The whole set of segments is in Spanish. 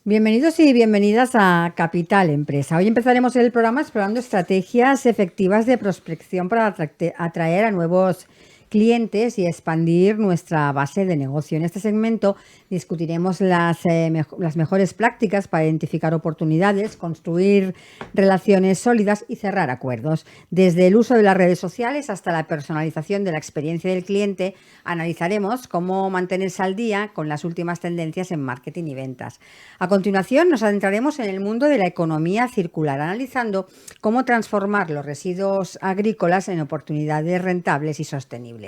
Bienvenidos y bienvenidas a Capital Empresa. Hoy empezaremos el programa explorando estrategias efectivas de prospección para atraer a nuevos clientes y expandir nuestra base de negocio. En este segmento discutiremos las mejores prácticas para identificar oportunidades, construir relaciones sólidas y cerrar acuerdos. Desde el uso de las redes sociales hasta la personalización de la experiencia del cliente, analizaremos cómo mantenerse al día con las últimas tendencias en marketing y ventas. A continuación nos adentraremos en el mundo de la economía circular, analizando cómo transformar los residuos agrícolas en oportunidades rentables y sostenibles.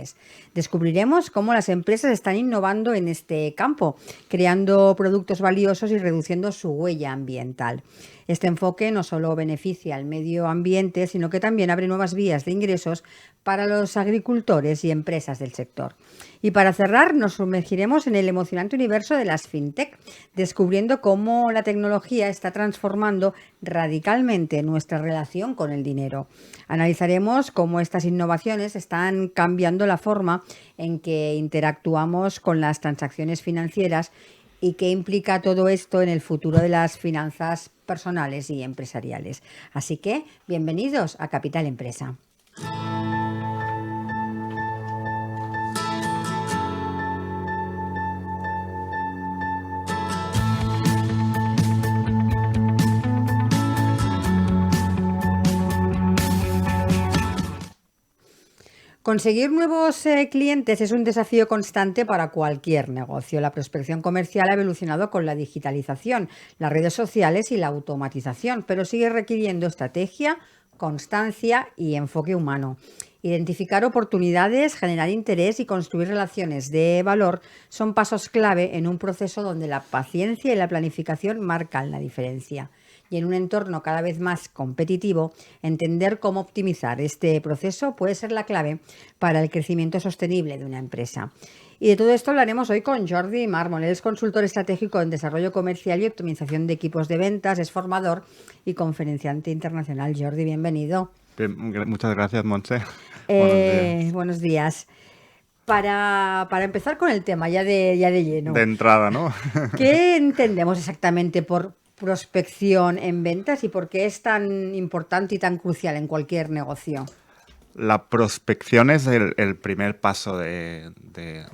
Descubriremos cómo las empresas están innovando en este campo, creando productos valiosos y reduciendo su huella ambiental. Este enfoque no solo beneficia al medio ambiente, sino que también abre nuevas vías de ingresos para los agricultores y empresas del sector. Y para cerrar, nos sumergiremos en el emocionante universo de las fintech, descubriendo cómo la tecnología está transformando radicalmente nuestra relación con el dinero. Analizaremos cómo estas innovaciones están cambiando la forma en que interactuamos con las transacciones financieras y qué implica todo esto en el futuro de las finanzas personales y empresariales. Así que, bienvenidos a Capital Empresa. Conseguir nuevos clientes es un desafío constante para cualquier negocio. La prospección comercial ha evolucionado con la digitalización, las redes sociales y la automatización, pero sigue requiriendo estrategia, constancia y enfoque humano. Identificar oportunidades, generar interés y construir relaciones de valor son pasos clave en un proceso donde la paciencia y la planificación marcan la diferencia. Y en un entorno cada vez más competitivo, entender cómo optimizar este proceso puede ser la clave para el crecimiento sostenible de una empresa. Y de todo esto hablaremos hoy con Jordi Mármol. Él es consultor estratégico en desarrollo comercial y optimización de equipos de ventas, es formador y conferenciante internacional. Jordi, bienvenido. Bien, muchas gracias, Montse. Buenos días. Buenos días. Para empezar con el tema ya de De lleno, entrada, ¿no? ¿qué entendemos exactamente por prospección en ventas y por qué es tan importante y tan crucial en cualquier negocio? La prospección es el primer paso de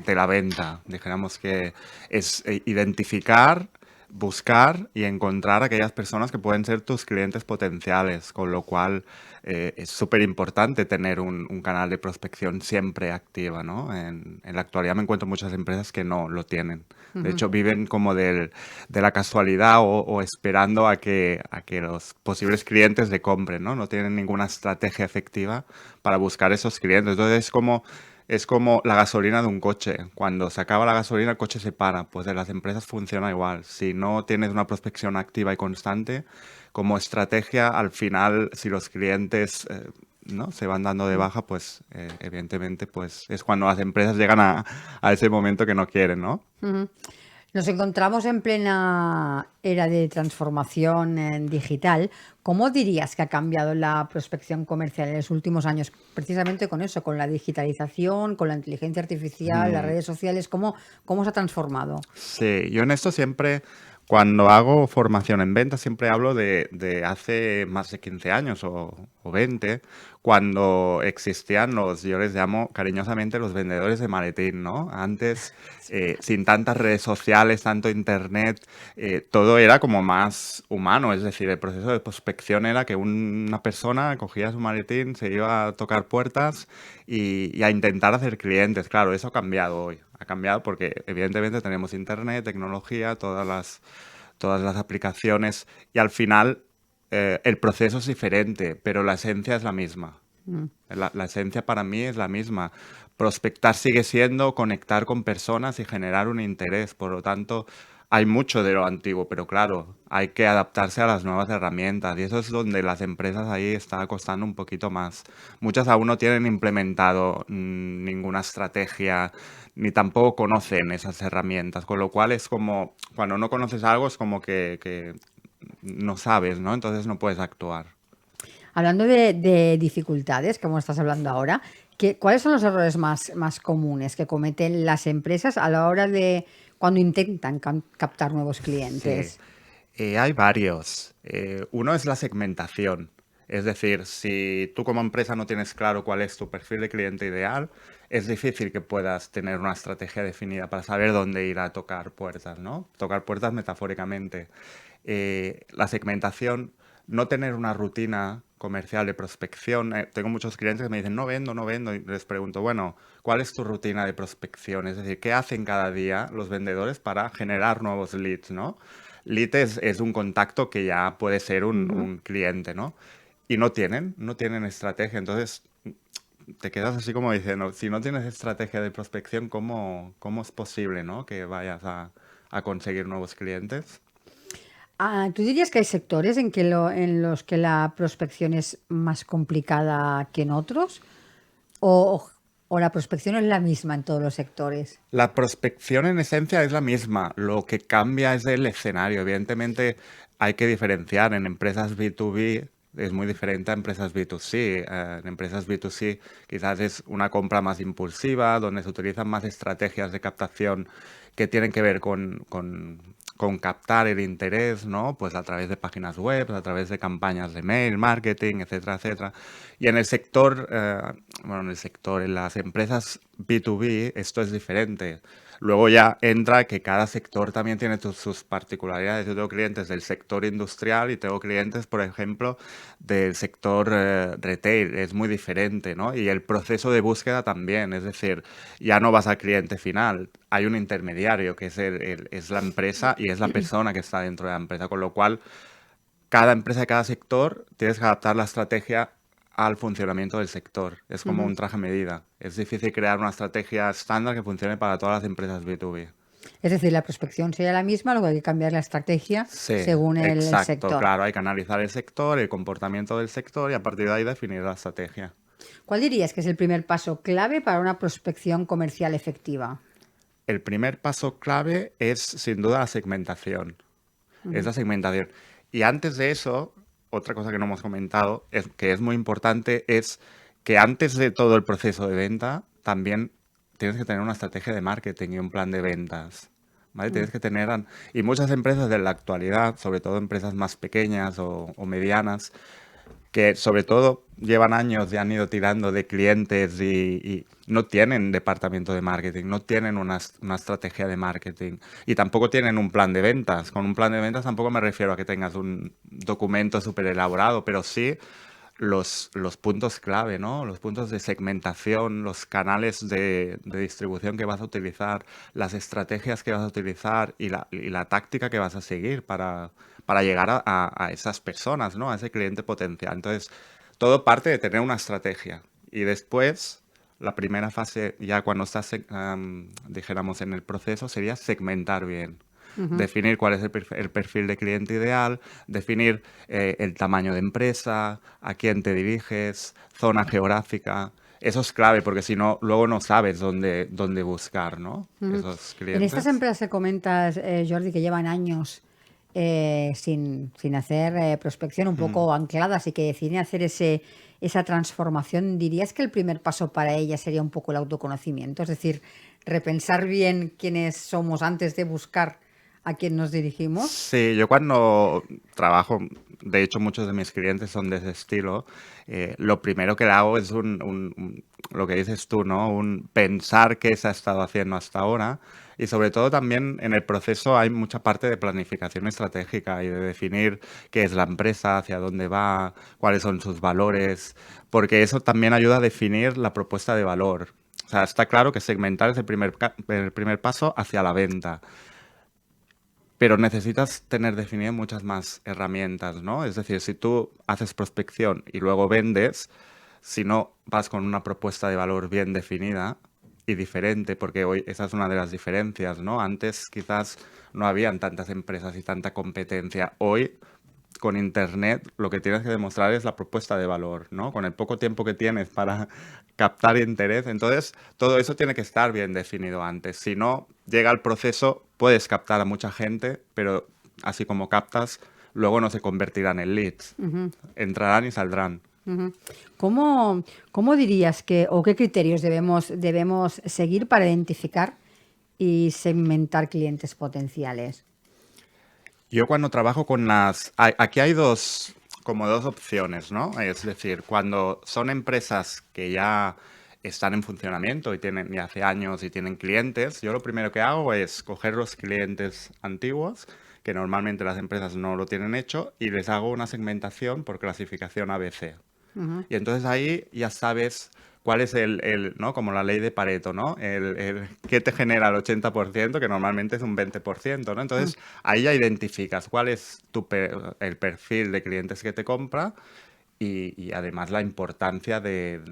la venta. Dijéramos que es identificar, buscar y encontrar aquellas personas que pueden ser tus clientes potenciales, con lo cual es súper importante tener un canal de prospección siempre activa, ¿no? En la actualidad me encuentro muchas empresas que no lo tienen. De hecho, viven como de la casualidad o esperando a que los posibles clientes le compren, ¿no? No tienen ninguna estrategia efectiva para buscar esos clientes. Entonces es como la gasolina de un coche. Cuando se acaba la gasolina, el coche se para. Pues en las empresas funciona igual. Si no tienes una prospección activa y constante, como estrategia, al final, si los clientes ¿no? se van dando de baja, pues evidentemente pues es cuando las empresas llegan a ese momento que no quieren, ¿no? Nos encontramos en plena era de transformación digital. ¿Cómo dirías que ha cambiado la prospección comercial en los últimos años? Precisamente con eso, con la digitalización, con la inteligencia artificial, las Mm. redes sociales, ¿cómo se ha transformado? Sí, yo en esto siempre, cuando hago formación en ventas, siempre hablo de hace más de 15 años o 20, cuando existían yo les llamo cariñosamente los vendedores de maletín, ¿no? Antes, sin tantas redes sociales, tanto internet, todo era como más humano, es decir, el proceso de prospección era que una persona cogía su maletín, se iba a tocar puertas y a intentar hacer clientes. Claro, eso ha cambiado hoy. Ha cambiado porque evidentemente tenemos internet, tecnología, todas las aplicaciones y al final el proceso es diferente, pero la esencia es la misma. La esencia para mí es la misma. Prospectar sigue siendo conectar con personas y generar un interés. Por lo tanto, hay mucho de lo antiguo, pero claro, hay que adaptarse a las nuevas herramientas y eso es donde las empresas ahí está costando un poquito más. Muchas aún no tienen implementado ninguna estrategia ni tampoco conocen esas herramientas, con lo cual es como cuando no conoces algo es como que no sabes, ¿no? Entonces no puedes actuar. Hablando de dificultades, como estás hablando ahora, ¿cuáles son los errores más comunes que cometen las empresas a la hora de cuando intentan captar nuevos Sí. clientes? Hay varios. Uno es la segmentación. Es decir, si tú como empresa no tienes claro cuál es tu perfil de cliente ideal, es difícil que puedas tener una estrategia definida para saber dónde ir a tocar puertas, ¿no? Tocar puertas metafóricamente. La segmentación, no tener una rutina comercial de prospección. Tengo muchos clientes que me dicen, no vendo, no vendo. Y les pregunto, bueno, ¿cuál es tu rutina de prospección? Es decir, ¿qué hacen cada día los vendedores para generar nuevos leads, ¿no? Lead es un contacto que ya puede ser un cliente, ¿no? Y no tienen estrategia. Entonces, te quedas así como diciendo, si no tienes estrategia de prospección, ¿cómo es posible, ¿no? Que vayas a conseguir nuevos clientes? ¿Tú dirías que hay sectores en los que la prospección es más complicada que en otros? ¿O, o la prospección es la misma en todos los sectores? La prospección en esencia es la misma, lo que cambia es el escenario. Evidentemente hay que diferenciar en empresas B2B. Es muy diferente a empresas B2C. En empresas B2C quizás es una compra más impulsiva, donde se utilizan más estrategias de captación que tienen que ver con captar el interés, ¿no? Pues a través de páginas web, a través de campañas de mail, marketing, etcétera, etcétera. Y en el sector, en las empresas B2B, esto es diferente. Luego ya entra que cada sector también tiene sus particularidades. Yo tengo clientes del sector industrial y tengo clientes, por ejemplo, del sector retail. Es muy diferente, ¿no? Y el proceso de búsqueda también. Es decir, ya no vas al cliente final. Hay un intermediario que es la empresa y es la persona que está dentro de la empresa. Con lo cual, cada empresa y cada sector tienes que adaptar la estrategia al funcionamiento del sector. Es como un traje a medida. Es difícil crear una estrategia estándar que funcione para todas las empresas B2B. Es decir, la prospección sería la misma, luego hay que cambiar la estrategia Sí, según el exacto, sector. claro, hay que analizar el sector, el comportamiento del sector y a partir de ahí definir la estrategia. ¿Cuál dirías que es el primer paso clave para una prospección comercial efectiva? El primer paso clave es sin duda la segmentación. Es la segmentación. Y antes de eso, otra cosa que no hemos comentado, que es muy importante, es que antes de todo el proceso de venta, también tienes que tener una estrategia de marketing y un plan de ventas. ¿Vale? Tienes que tener, y muchas empresas de la actualidad, sobre todo empresas más pequeñas o medianas, que sobre todo llevan años y han ido tirando de clientes y no tienen departamento de marketing, no tienen una estrategia de marketing y tampoco tienen un plan de ventas. Con un plan de ventas tampoco me refiero a que tengas un documento súper elaborado, pero sí los puntos clave, ¿no? Los puntos de segmentación, los canales de distribución que vas a utilizar, las estrategias que vas a utilizar y la táctica que vas a seguir para llegar a esas personas, ¿no? A ese cliente potencial. Entonces, todo parte de tener una estrategia. Y después, la primera fase, ya cuando estás, dijéramos, en el proceso, sería segmentar bien. Definir cuál es el perfil de cliente ideal, definir el tamaño de empresa, a quién te diriges, zona geográfica. Eso es clave porque si no, luego no sabes dónde buscar, ¿no? Esos En estas clientes. empresas que comentas, Jordi, que llevan años sin hacer prospección, un poco ancladas y que deciden hacer esa transformación, ¿dirías que el primer paso para ellas sería un poco el autoconocimiento? Es decir, repensar bien quiénes somos antes de buscar a quién nos dirigimos. Sí, yo cuando trabajo, de hecho muchos de mis clientes son de ese estilo, lo primero que le hago es lo que dices tú, ¿no? Un pensar qué se ha estado haciendo hasta ahora y sobre todo también en el proceso hay mucha parte de planificación estratégica y de definir qué es la empresa, hacia dónde va, cuáles son sus valores, porque eso también ayuda a definir la propuesta de valor. O sea, está claro que segmentar es el primer paso hacia la venta. Pero necesitas tener definidas muchas más herramientas, ¿no? Es decir, si tú haces prospección y luego vendes, si no vas con una propuesta de valor bien definida y diferente, porque hoy esa es una de las diferencias, ¿no? Antes quizás no habían tantas empresas y tanta competencia. Hoy con Internet lo que tienes que demostrar es la propuesta de valor, ¿no? Con el poco tiempo que tienes para captar interés. Entonces, todo eso tiene que estar bien definido antes. Si no, llega el proceso, puedes captar a mucha gente, pero así como captas, luego no se convertirán en leads. Entrarán y saldrán. ¿Cómo dirías que, o qué criterios debemos seguir para identificar y segmentar clientes potenciales? Yo cuando trabajo con aquí hay como dos opciones, ¿no? Es decir, cuando son empresas que ya están en funcionamiento y tienen ya hace años y tienen clientes, yo lo primero que hago es coger los clientes antiguos, que normalmente las empresas no lo tienen hecho, y les hago una segmentación por clasificación ABC. Ujú, Y entonces ahí ya sabes cuál es ¿no? Como la ley de Pareto, ¿no? ¿Qué te genera el 80%, que normalmente es un 20%, ¿no? mm, Entonces ahí ya identificas cuál es el perfil de clientes que te compra y además la importancia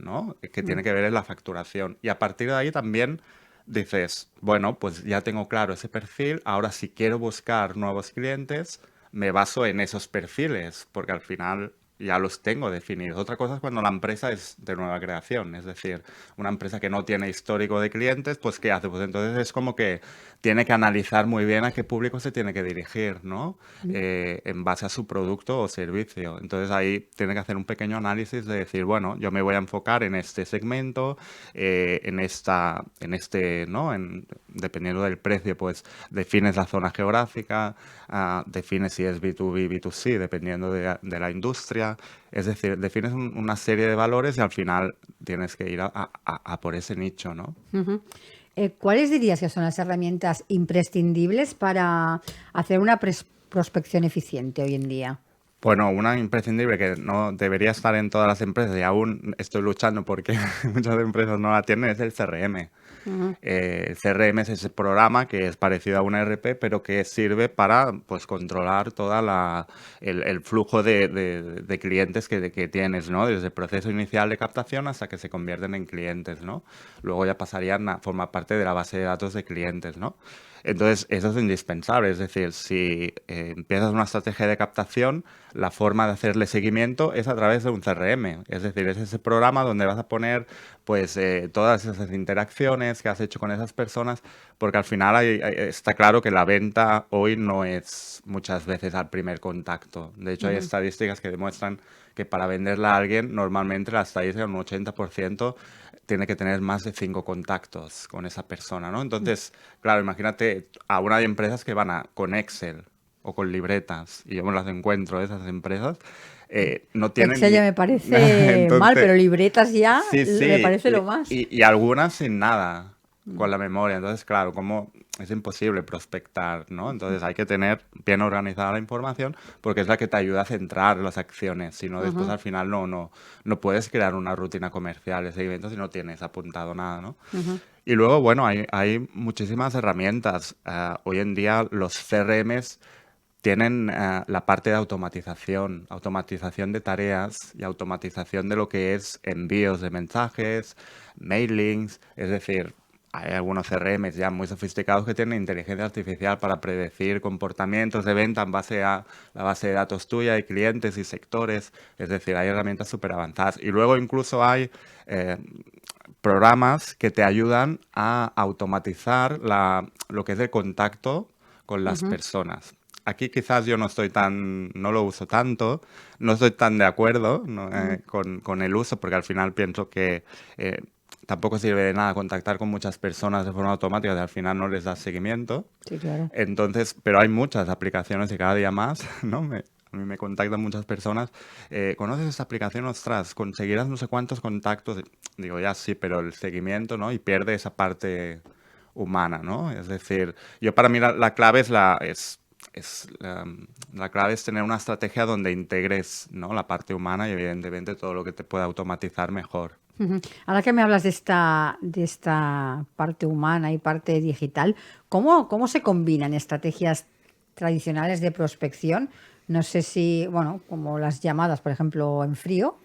¿no? Que mm. tiene que ver en la facturación. Y a partir de ahí también dices, bueno, pues ya tengo claro ese perfil, ahora si quiero buscar nuevos clientes, me baso en esos perfiles, porque al final ya los tengo definidos. Otra cosa es cuando la empresa es de nueva creación, es decir, una empresa que no tiene histórico de clientes, pues ¿qué hace? Pues entonces es como que tiene que analizar muy bien a qué público se tiene que dirigir, ¿no? En base a su producto o servicio. Entonces ahí tiene que hacer un pequeño análisis de decir, bueno, yo me voy a enfocar en este segmento, ¿no? Dependiendo del precio, pues defines la zona geográfica, defines si es B2B, B2C, dependiendo de la industria. Es decir, defines una serie de valores y al final tienes que ir a por ese nicho, ¿no? Ujú. ¿Cuáles dirías que son las herramientas imprescindibles para hacer una prospección eficiente hoy en día? Bueno, una imprescindible que no debería estar en todas las empresas y aún estoy luchando porque muchas empresas no la tienen es el CRM. Ujú, El CRM es ese programa que es parecido a una ERP, pero que sirve para pues, controlar el flujo de clientes que tienes, ¿no? Desde el proceso inicial de captación hasta que se convierten en clientes, ¿no? Luego ya pasarían a formar parte de la base de datos de clientes, ¿no? Entonces, eso es indispensable. Es decir, si empiezas una estrategia de captación, la forma de hacerle seguimiento es a través de un CRM. Es decir, es ese programa donde vas a poner pues todas esas interacciones que has hecho con esas personas, porque al final está claro que la venta hoy no es muchas veces al primer contacto. De hecho, hay ujú. estadísticas que demuestran que para venderle a alguien, normalmente la estadística, un 80%, tiene que tener más de 5 contactos con esa persona, ¿no? Entonces, claro, imagínate, aún hay empresas que con Excel o con libretas, y yo me las encuentro, esas empresas, no tienen Excel ni... ya me parece mal, Entonces, pero libretas ya sí, me sí, parece lo más. y algunas sin nada con la memoria. Entonces, claro, como es imposible prospectar, ¿no? Entonces hay que tener bien organizada la información porque es la que te ayuda a centrar las acciones. Si no, después Ujú, al final no puedes crear una rutina comercial de seguimiento si no tienes apuntado nada, ¿no? ujú, Y luego, bueno, hay muchísimas herramientas. Hoy en día los CRMs tienen la parte de automatización de tareas y automatización de lo que es envíos de mensajes, mailings, es decir, hay algunos CRMs ya muy sofisticados que tienen inteligencia artificial para predecir comportamientos de venta en base a la base de datos tuya y clientes y sectores, es decir, hay herramientas súper avanzadas. Y luego incluso hay eh, programas que te ayudan a automatizar lo que es el contacto con las ujú. personas. Aquí quizás yo no lo uso tanto, no estoy tan de acuerdo, ¿no? Mm, Con el uso, porque al final pienso que eh, tampoco sirve de nada contactar con muchas personas de forma automática, que al final no les das seguimiento. sí, claro. Entonces, pero hay muchas aplicaciones y cada día más, ¿no? A mí me contactan muchas personas. ¿Conoces esta aplicación? Ostras, conseguirás no sé cuántos contactos. Digo, ya sí, pero el seguimiento, ¿no? Y pierde esa parte humana, ¿no? Es decir, yo para mí la clave la clave es tener una estrategia donde integres, ¿no? La parte humana y evidentemente todo lo que te pueda automatizar mejor. Ujú. Ahora que me hablas de esta parte humana y parte digital, ¿cómo se combinan estrategias tradicionales de prospección? No sé si, bueno, como las llamadas, por ejemplo, en frío,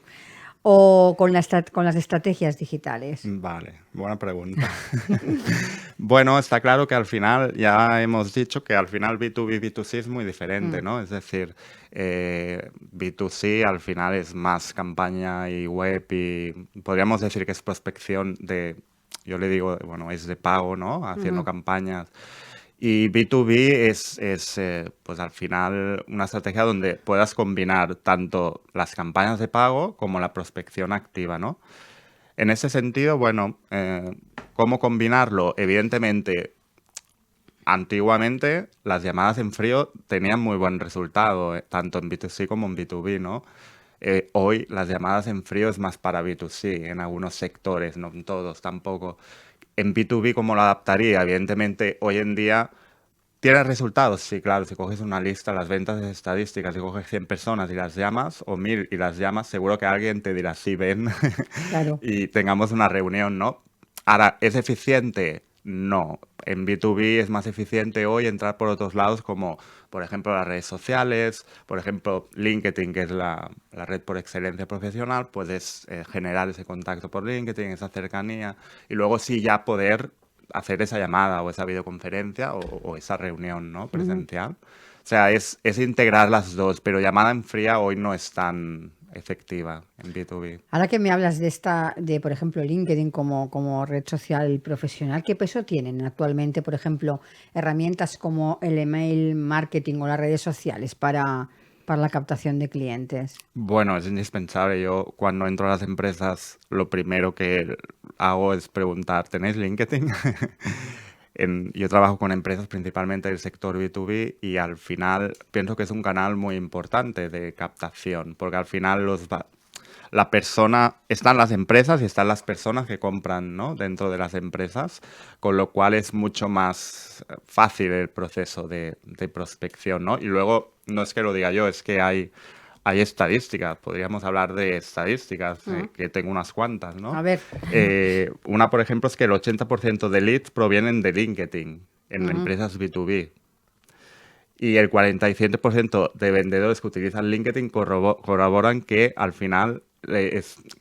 o con con las estrategias digitales. Vale, buena pregunta. Bueno, está claro que al final ya hemos dicho que al final B2B, B2C es muy diferente, Mm, ¿no? Es decir, B2C al final es más campaña y web y podríamos decir que es prospección yo le digo, bueno, es de pago, ¿no? Haciendo ujú, campañas. Y B2B pues al final una estrategia donde puedas combinar tanto las campañas de pago como la prospección activa, ¿no? En ese sentido, bueno, ¿cómo combinarlo? Evidentemente, Antiguamente las llamadas en frío tenían muy buen resultado, tanto en B2C como en B2B, ¿no? Hoy las llamadas en frío es más para B2C, en algunos sectores, no en todos tampoco. En B2B, ¿cómo lo adaptaría? Evidentemente, hoy en día tiene resultados, sí, claro. Si coges una lista, las ventas de estadísticas, si coges 100 personas y las llamas, o 1000 y las llamas, seguro que alguien te dirá, sí, ven, Claro. y tengamos una reunión, ¿no? Ahora, ¿es eficiente? No. En B2B es más eficiente hoy entrar por otros lados como, por ejemplo, las redes sociales, por ejemplo, LinkedIn, que es la red por excelencia profesional, puedes generar ese contacto por LinkedIn, esa cercanía, y luego sí ya poder hacer esa llamada o esa videoconferencia o esa reunión, ¿no? Ujú. Presencial. O sea, es integrar las dos, pero llamada en fría hoy no es tan efectiva en B2B. Ahora que me hablas de por ejemplo, LinkedIn como red social profesional, ¿qué peso tienen actualmente, por ejemplo, herramientas como el email marketing o las redes sociales para la captación de clientes? Bueno, es indispensable. Yo cuando entro a las empresas, lo primero que hago es preguntar, ¿tenéis LinkedIn? Yo trabajo con empresas principalmente del sector B2B y al final pienso que es un canal muy importante de captación, porque al final la persona, están las empresas y están las personas que compran, ¿no? Dentro de las empresas, con lo cual es mucho más fácil el proceso de prospección, ¿no? Y luego, no es que lo diga yo, es que hay estadísticas, podríamos hablar de estadísticas, Mm. que tengo unas cuantas, A ¿no? ver. Una, por ejemplo, es que el 80% de leads provienen de LinkedIn en Ujú. empresas B2B. Y el 47% de vendedores que utilizan LinkedIn corroboran que al final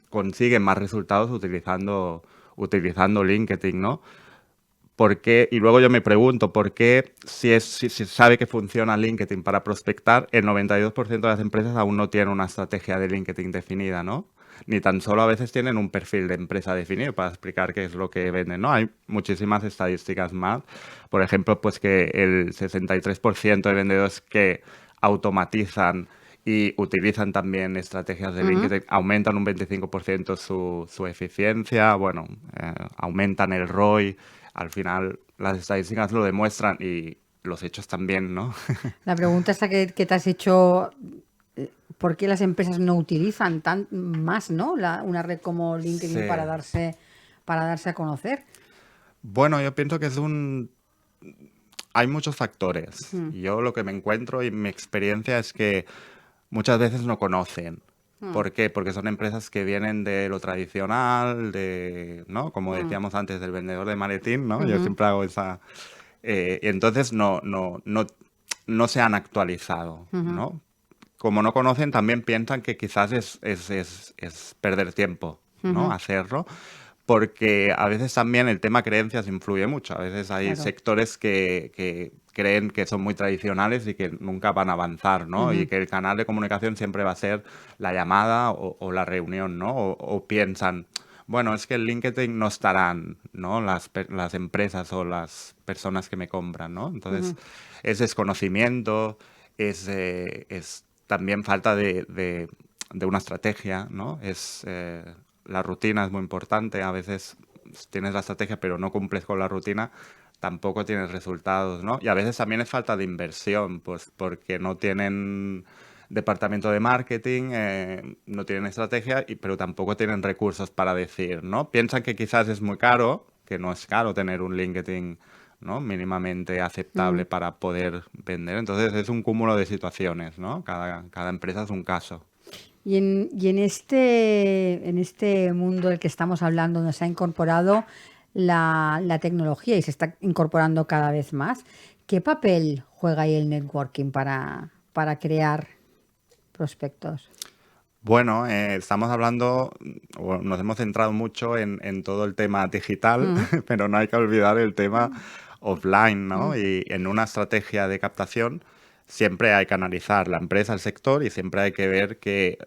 consiguen más resultados utilizando LinkedIn, ¿no? ¿Por qué? Y luego yo me pregunto, ¿por qué si se sabe que funciona LinkedIn para prospectar, el 92% de las empresas aún no tienen una estrategia de LinkedIn definida, ¿no? Ni tan solo a veces tienen un perfil de empresa definido para explicar qué es lo que venden, ¿no? Hay muchísimas estadísticas más. Por ejemplo, pues que el 63% de vendedores que automatizan y utilizan también estrategias de Ujú. LinkedIn, aumentan un 25% su eficiencia, bueno, aumentan el ROI. Al final, las estadísticas lo demuestran y los hechos también, ¿no? La pregunta esa que te has hecho, ¿por qué las empresas no utilizan más, ¿no? Una red como LinkedIn Sí. para darse a conocer. Bueno, yo pienso que hay muchos factores. Mm. Y yo lo que me encuentro y mi experiencia es que muchas veces no conocen. Mm. ¿Por qué? Porque son empresas que vienen de lo tradicional, ¿no? Como Mm. decíamos antes, del vendedor de maletín, ¿no? Yo Ujú. siempre hago esa... y entonces no se han actualizado, Ujú. ¿no? Como no conocen, también piensan que quizás es perder tiempo, ¿no? Ujú. Hacerlo, porque a veces también el tema creencias influye mucho. A veces hay Claro. sectores que creen que son muy tradicionales y que nunca van a avanzar, ¿no? Y Ujú. que el canal de comunicación siempre va a ser la llamada o la reunión, ¿no? O piensan, bueno, es que en LinkedIn no estarán, ¿no? Las empresas o las personas que me compran, ¿no? Entonces, Ujú. es desconocimiento, es también falta de una estrategia, ¿no? La rutina es muy importante. A veces tienes la estrategia pero no cumples con la rutina, tampoco tienes resultados, ¿no? Y a veces también es falta de inversión, pues porque no tienen departamento de marketing, no tienen estrategia, pero tampoco tienen recursos para decir, ¿no? Piensan que quizás es muy caro, que no es caro tener un LinkedIn, ¿no? Mínimamente aceptable Ujú. para poder vender. Entonces es un cúmulo de situaciones, ¿no? Cada empresa es un caso. En este mundo del que estamos hablando, donde se ha incorporado la tecnología y se está incorporando cada vez más, ¿qué papel juega ahí el networking para crear prospectos? Bueno, estamos hablando, o nos hemos centrado mucho en todo el tema digital, Mm. pero no hay que olvidar el tema offline, Mm. ¿no? Y en una estrategia de captación siempre hay que analizar la empresa, el sector y siempre hay que ver que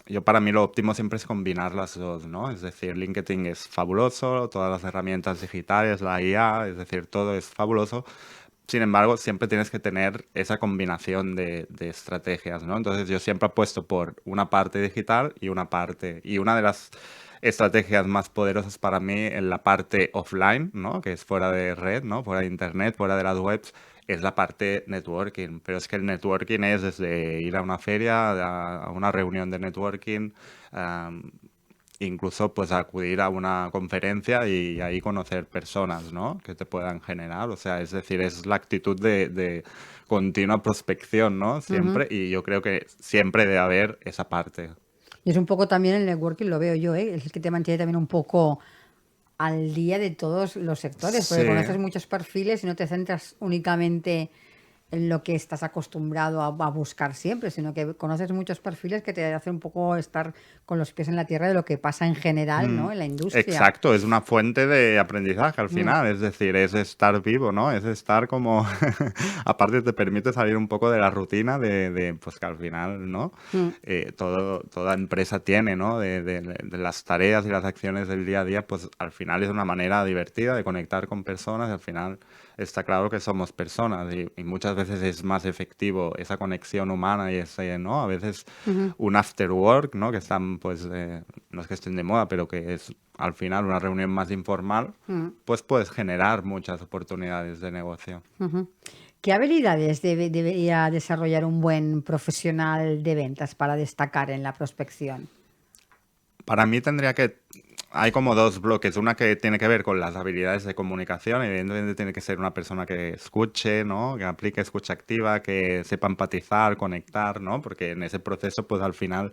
yo para mí lo óptimo siempre es combinar las dos, ¿no? Es decir, LinkedIn es fabuloso, todas las herramientas digitales, la IA, es decir, todo es fabuloso. Sin embargo, siempre tienes que tener esa combinación de estrategias, ¿no? Entonces yo siempre apuesto por una parte digital y una parte. Y una de las estrategias más poderosas para mí en la parte offline, ¿no? Que es fuera de red, ¿no? Fuera de internet, fuera de las webs, es la parte networking. Pero es que el networking es desde ir a una feria, a una reunión de networking, am, incluso pues acudir a una conferencia y ahí conocer personas, ¿no? Que te puedan generar. O sea, es decir, es la actitud de continua prospección, ¿no? Ujú. Siempre, y yo creo que siempre debe haber esa parte. Y es un poco también el networking, lo veo yo, ¿eh? Es el que te mantiene también un poco al día de todos los sectores, porque Sí. conoces muchos perfiles y no te centras únicamente en lo que estás acostumbrado a buscar siempre, sino que conoces muchos perfiles que te hacen un poco estar con los pies en la tierra de lo que pasa en general, Mm, ¿no? En la industria. exacto, es una fuente de aprendizaje al Mm, final, es decir, es estar vivo, ¿no? Es estar como, aparte te permite salir un poco de la rutina pues que al final, ¿no? mm, Toda empresa tiene, ¿no? De las tareas y las acciones del día a día, pues al final es una manera divertida de conectar con personas y al final está claro que somos personas y muchas veces es más efectivo esa conexión humana y ese, ¿no? A veces ujú, un after work, ¿no? Que están, pues, no es que estén de moda, pero que es al final una reunión más informal, mm, pues puedes generar muchas oportunidades de negocio. ujú. ¿Qué habilidades debería desarrollar un buen profesional de ventas para destacar en la prospección? Para mí hay como dos bloques. Una que tiene que ver con las habilidades de comunicación. Evidentemente tiene que ser una persona que escuche, ¿no? Que aplique escucha activa, que sepa empatizar, conectar, ¿no? Porque en ese proceso, pues al final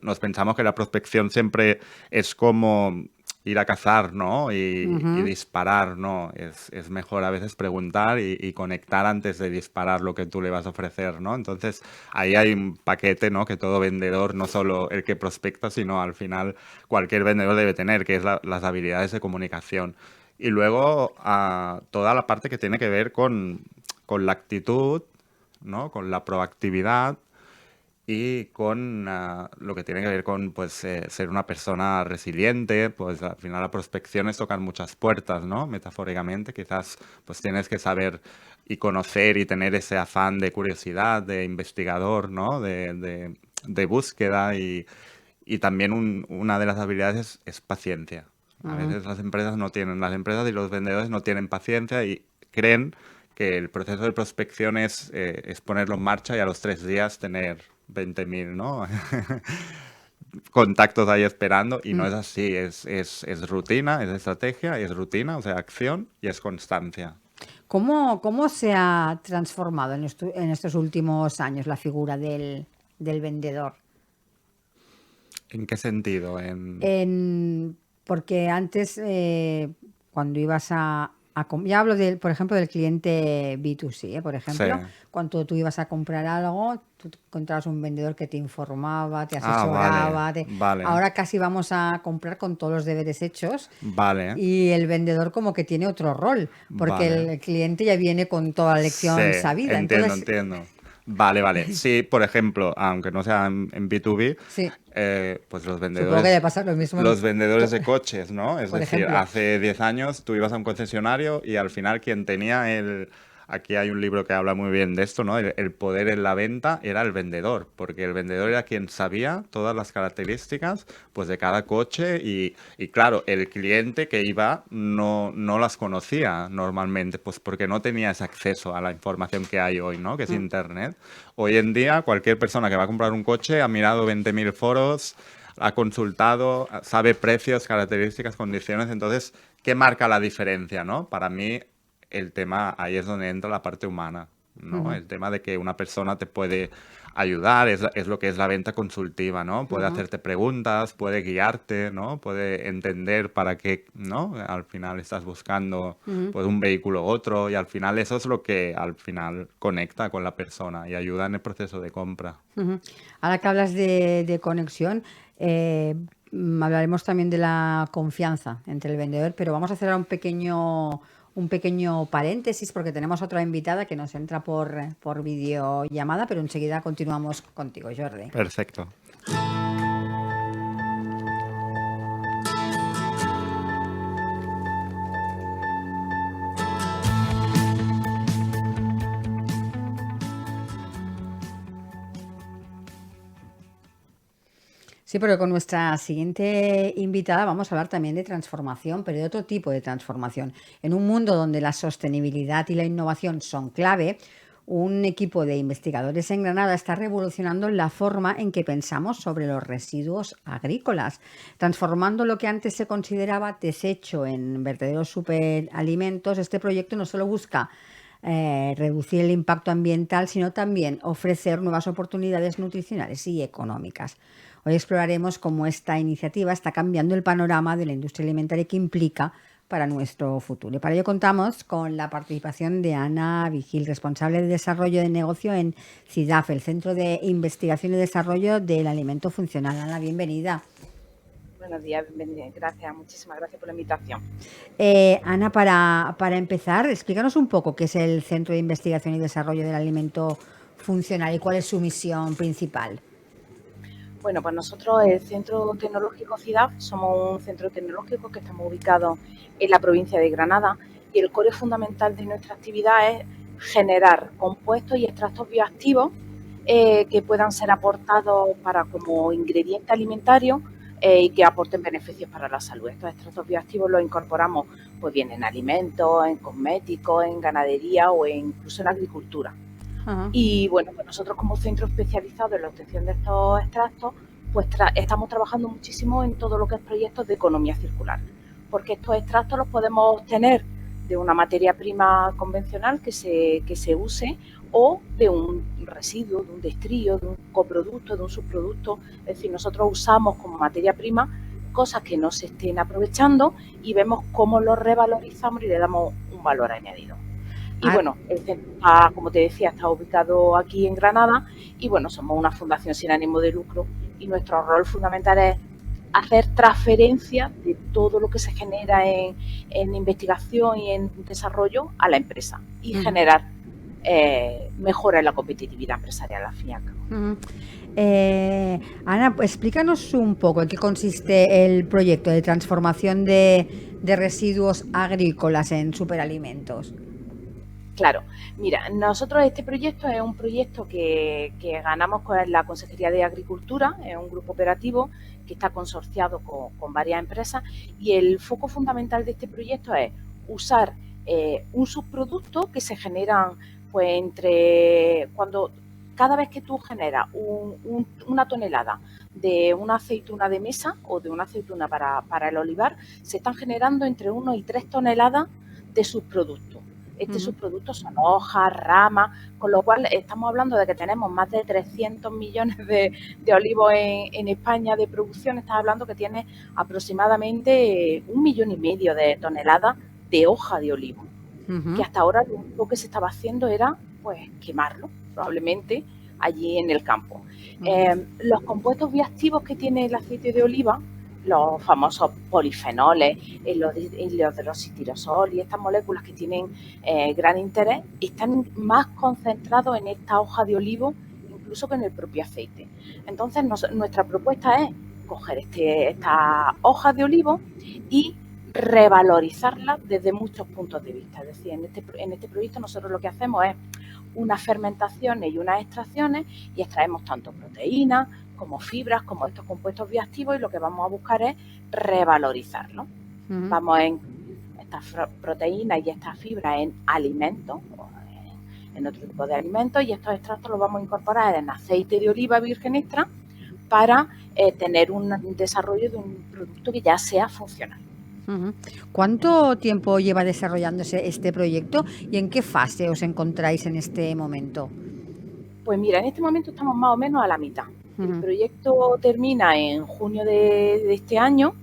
nos pensamos que la prospección siempre es como ir a cazar, ¿no? Y Ujú, disparar, ¿no? Es mejor a veces preguntar y conectar antes de disparar lo que tú le vas a ofrecer, ¿no? Entonces, ahí hay un paquete, ¿no? Que todo vendedor, no solo el que prospecta, sino al final cualquier vendedor debe tener, que es las habilidades de comunicación. Y luego toda la parte que tiene que ver con la actitud, ¿no? Con la proactividad y con lo que tiene que ver con pues ser una persona resiliente, pues al final la prospección es tocar muchas puertas, ¿no? Metafóricamente, quizás pues tienes que saber y conocer y tener ese afán de curiosidad, de investigador, ¿no? De búsqueda y también una de las habilidades es paciencia. A ujú. veces las empresas y los vendedores no tienen paciencia y creen que el proceso de prospección es ponerlo en marcha y a los 3 días tener 20.000, ¿no? Contactos ahí esperando y no Mm. es así, es rutina, es estrategia, y es rutina, o sea, acción y es constancia. ¿Cómo se ha transformado en estos últimos años la figura del vendedor? ¿En qué sentido? Porque antes, cuando ibas ya hablo del, por ejemplo, del cliente B2C, por Sí. ejemplo, cuando tú ibas a comprar algo, tú te encontrabas un vendedor que te informaba, te Ah, vale, asesoraba, vale, ahora casi vamos a comprar con todos los deberes hechos vale, y el vendedor como que tiene otro rol, porque vale. el cliente ya viene con toda la Sí, lección sabida. entiendo, Entonces, entiendo. Vale, vale. Sí, por ejemplo, aunque no sea en B2B, sí, pues supongo que debe pasar lo mismo los vendedores to- de coches, ¿no? Es por decir, ejemplo. hace 10 años tú ibas a un concesionario y al final quien tenía aquí hay un libro que habla muy bien de esto, ¿no? El poder en la venta era el vendedor, porque el vendedor era quien sabía todas las características, pues, de cada coche y claro, el cliente que iba no las conocía normalmente, pues porque no tenía ese acceso a la información que hay hoy, ¿no? Que es Mm, Internet. Hoy en día, cualquier persona que va a comprar un coche ha mirado 20.000 foros, ha consultado, sabe precios, características, condiciones. Entonces, ¿qué marca la diferencia, no? Para mí, el tema, ahí es donde entra la parte humana, ¿no? ujú, El tema de que una persona te puede ayudar, es lo que es la venta consultiva, ¿no? Puede ujú, hacerte preguntas, puede guiarte, ¿no? Puede entender para qué, ¿no? Al final estás buscando ujú. pues un vehículo u otro y al final eso es lo que al final conecta con la persona y ayuda en el proceso de compra. Ujú. Ahora que hablas de conexión, eh, hablaremos también de la confianza entre el vendedor, pero vamos a hacer ahora un pequeño paréntesis porque tenemos otra invitada que nos entra por videollamada, pero enseguida continuamos contigo, Jordi. Perfecto. Sí, pero con nuestra siguiente invitada vamos a hablar también de transformación, pero de otro tipo de transformación. En un mundo donde la sostenibilidad y la innovación son clave, un equipo de investigadores en Granada está revolucionando la forma en que pensamos sobre los residuos agrícolas, transformando lo que antes se consideraba desecho en verdaderos superalimentos. Este proyecto no solo busca reducir el impacto ambiental, sino también ofrecer nuevas oportunidades nutricionales y económicas. Hoy exploraremos cómo esta iniciativa está cambiando el panorama de la industria alimentaria que implica para nuestro futuro. Y para ello contamos con la participación de Ana Vigil, responsable de desarrollo de negocio en CIDAF, el Centro de Investigación y Desarrollo del Alimento Funcional. Ana, bienvenida. Buenos días, bienvenida. Gracias, muchísimas gracias por la invitación. Ana, para empezar, explícanos un poco qué es el Centro de Investigación y Desarrollo del Alimento Funcional y cuál es su misión principal. Bueno, pues nosotros, el Centro Tecnológico CIDAF, somos un centro tecnológico que estamos ubicados en la provincia de Granada y el core fundamental de nuestra actividad es generar compuestos y extractos bioactivos que puedan ser aportados como ingrediente alimentario y que aporten beneficios para la salud. Estos extractos bioactivos los incorporamos pues bien en alimentos, en cosméticos, en ganadería o incluso en agricultura. Ajá. Y bueno, pues nosotros como centro especializado en la obtención de estos extractos, pues estamos trabajando muchísimo en todo lo que es proyectos de economía circular, porque estos extractos los podemos obtener de una materia prima convencional que se use o de un residuo, de un destrío, de un coproducto, de un subproducto. Es decir, nosotros usamos como materia prima cosas que no se estén aprovechando y vemos cómo los revalorizamos y le damos un valor añadido. Y bueno, el centro está, como te decía, está ubicado aquí en Granada y bueno, somos una fundación sin ánimo de lucro y nuestro rol fundamental es hacer transferencia de todo lo que se genera en investigación y en desarrollo a la empresa y generar mejora en la competitividad empresarial al fin y al cabo. Ana, pues explícanos un poco en qué consiste el proyecto de transformación de residuos agrícolas en superalimentos. Claro, mira, nosotros este proyecto es un proyecto que ganamos con la Consejería de Agricultura, es un grupo operativo que está consorciado con varias empresas y el foco fundamental de este proyecto es usar un subproducto que se generan pues cada vez que tú generas una tonelada de una aceituna de mesa o de una aceituna para el olivar, se están generando entre 1 y 3 toneladas de subproductos. Subproductos son hojas, ramas, con lo cual estamos hablando de que tenemos más de 300 millones de olivos en España de producción. Estás hablando que tiene aproximadamente 1,5 millones de toneladas de hoja de olivo, que hasta ahora lo único que se estaba haciendo era pues quemarlo, probablemente allí en el campo. Los compuestos bioactivos que tiene el aceite de oliva, los famosos polifenoles, el hidroxitirosol y estas moléculas que tienen gran interés, están más concentrados en esta hoja de olivo incluso que en el propio aceite. Entonces, nuestra propuesta es coger estas hojas de olivo y revalorizarlas desde muchos puntos de vista. Es decir, en este proyecto nosotros lo que hacemos es unas fermentaciones y unas extracciones y extraemos tanto proteínas como fibras, como estos compuestos bioactivos y lo que vamos a buscar es revalorizarlo. Vamos a incluir estas proteínas y estas fibras en alimentos, en otro tipo de alimentos y estos extractos los vamos a incorporar en aceite de oliva virgen extra para tener un desarrollo de un producto que ya sea funcional. ¿Cuánto tiempo lleva desarrollándose este proyecto y en qué fase os encontráis en este momento? Pues mira, en este momento estamos más o menos a la mitad. El proyecto termina en junio de este año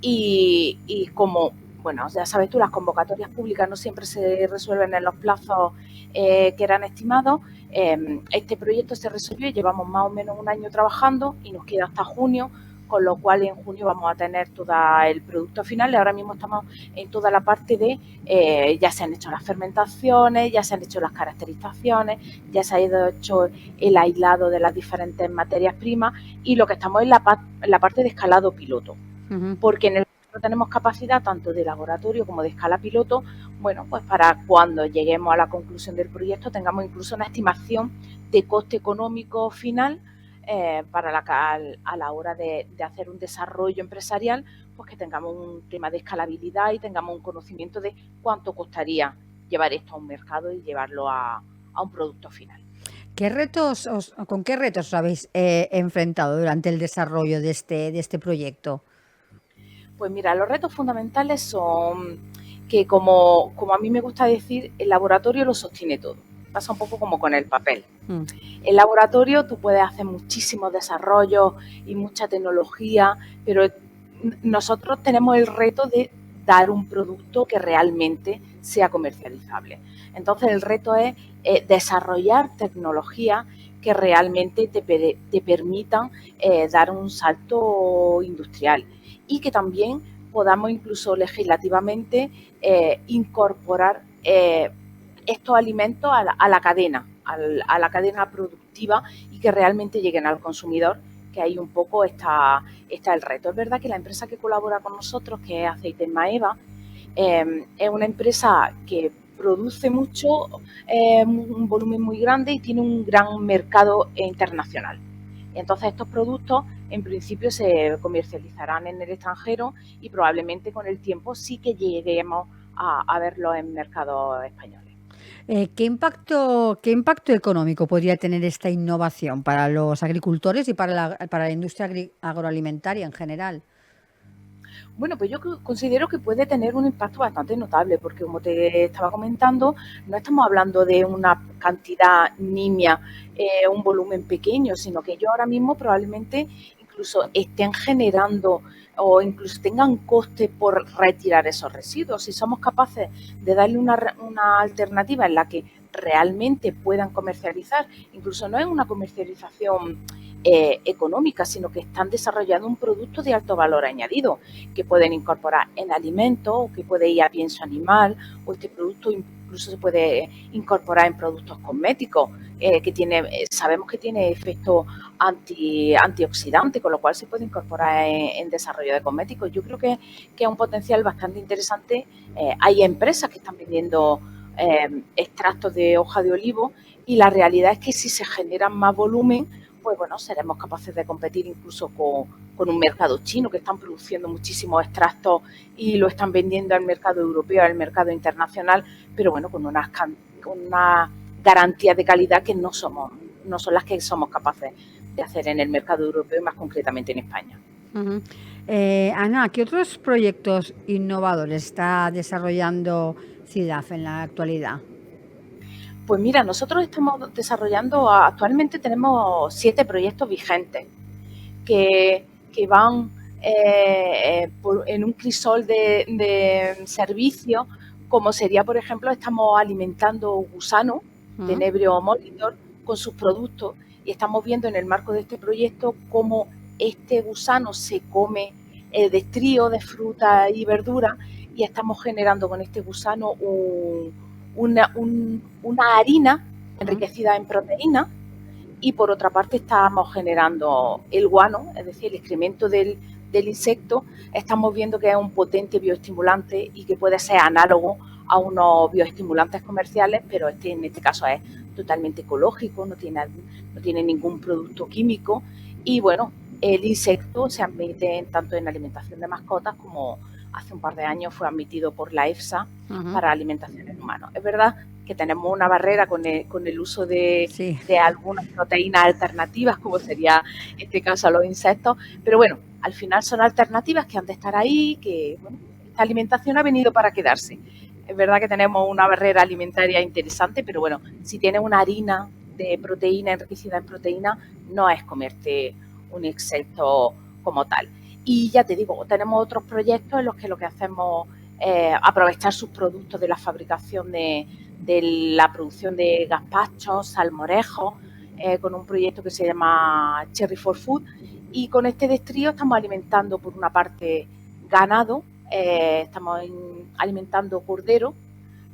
y como, bueno, ya sabes tú, las convocatorias públicas no siempre se resuelven en los plazos que eran estimados. Este proyecto se resolvió y llevamos más o menos un año trabajando y nos queda hasta junio, con lo cual en junio vamos a tener todo el producto final y ahora mismo estamos en toda la parte de, ya se han hecho las fermentaciones, ya se han hecho las caracterizaciones, ya se ha ido hecho el aislado de las diferentes materias primas y lo que estamos en la parte de escalado piloto, porque en el no tenemos capacidad tanto de laboratorio como de escala piloto, bueno, pues para cuando lleguemos a la conclusión del proyecto tengamos incluso una estimación de coste económico final a la hora de hacer un desarrollo empresarial, pues que tengamos un tema de escalabilidad y tengamos un conocimiento de cuánto costaría llevar esto a un mercado y llevarlo a un producto final. ¿Con qué retos os habéis enfrentado durante el desarrollo de este proyecto? Pues mira, los retos fundamentales son que, como a mí me gusta decir, el laboratorio lo sostiene todo. Pasa un poco como con el papel. El laboratorio tú puedes hacer muchísimos desarrollos y mucha tecnología, pero nosotros tenemos el reto de dar un producto que realmente sea comercializable. Entonces el reto es desarrollar tecnología que realmente te permitan dar un salto industrial y que también podamos incluso legislativamente incorporar estos alimentos a la cadena, a la cadena productiva y que realmente lleguen al consumidor, que ahí un poco está el reto. Es verdad que la empresa que colabora con nosotros, que es Aceites Maeva, es una empresa que produce mucho, un volumen muy grande y tiene un gran mercado internacional. Entonces estos productos en principio se comercializarán en el extranjero y probablemente con el tiempo sí que lleguemos a verlos en mercados españoles. ¿Qué impacto económico podría tener esta innovación para los agricultores y para la industria agroalimentaria en general? Bueno, pues yo considero que puede tener un impacto bastante notable, porque como te estaba comentando, no estamos hablando de una cantidad nimia, un volumen pequeño, sino que ellos ahora mismo probablemente incluso estén generando o incluso tengan coste por retirar esos residuos. Si somos capaces de darle una alternativa en la que realmente puedan comercializar, incluso no es una comercialización económica, sino que están desarrollando un producto de alto valor añadido que pueden incorporar en alimentos o que puede ir a pienso animal, o este producto incluso se puede incorporar en productos cosméticos que sabemos que tiene efecto antioxidante, con lo cual se puede incorporar en desarrollo de cosméticos. Yo creo que es un potencial bastante interesante. Hay empresas que están vendiendo extractos de hoja de olivo y la realidad es que si se generan más volumen, pues bueno, seremos capaces de competir incluso con un mercado chino, que están produciendo muchísimos extractos y lo están vendiendo al mercado europeo, al mercado internacional, pero bueno, con unas garantías de calidad que no son las que somos capaces de hacer en el mercado europeo y más concretamente en España. Ana, ¿qué otros proyectos innovadores está desarrollando CIDAF en la actualidad? Pues mira, nosotros estamos desarrollando, actualmente tenemos 7 proyectos vigentes que van en un crisol de servicios, como sería, por ejemplo, estamos alimentando gusanos de Nebrio Molitor con sus productos y estamos viendo en el marco de este proyecto cómo este gusano se come el destrío de fruta y verdura y estamos generando con este gusano una harina enriquecida en proteína. Y por otra parte estamos generando el guano, es decir, el excremento del insecto. Estamos viendo que es un potente bioestimulante y que puede ser análogo a unos bioestimulantes comerciales, pero en este caso es totalmente ecológico, no tiene ningún producto químico. Y bueno, el insecto se admite tanto en alimentación de mascotas como hace un par de años fue admitido por la EFSA para alimentación en humanos. Es verdad que tenemos una barrera con el uso de algunas proteínas alternativas, como sería en este caso los insectos, pero bueno, al final son alternativas que han de estar ahí, que bueno, esta alimentación ha venido para quedarse. Es verdad que tenemos una barrera alimentaria interesante, pero bueno, si tienes una harina de proteína enriquecida en proteína, no es comerte un insecto como tal. Y ya te digo, tenemos otros proyectos en los que lo que hacemos es aprovechar sus productos de la fabricación de la producción de gazpachos, salmorejos, con un proyecto que se llama Cherry for Food. Y con este destrío estamos alimentando por una parte ganado, estamos alimentando cordero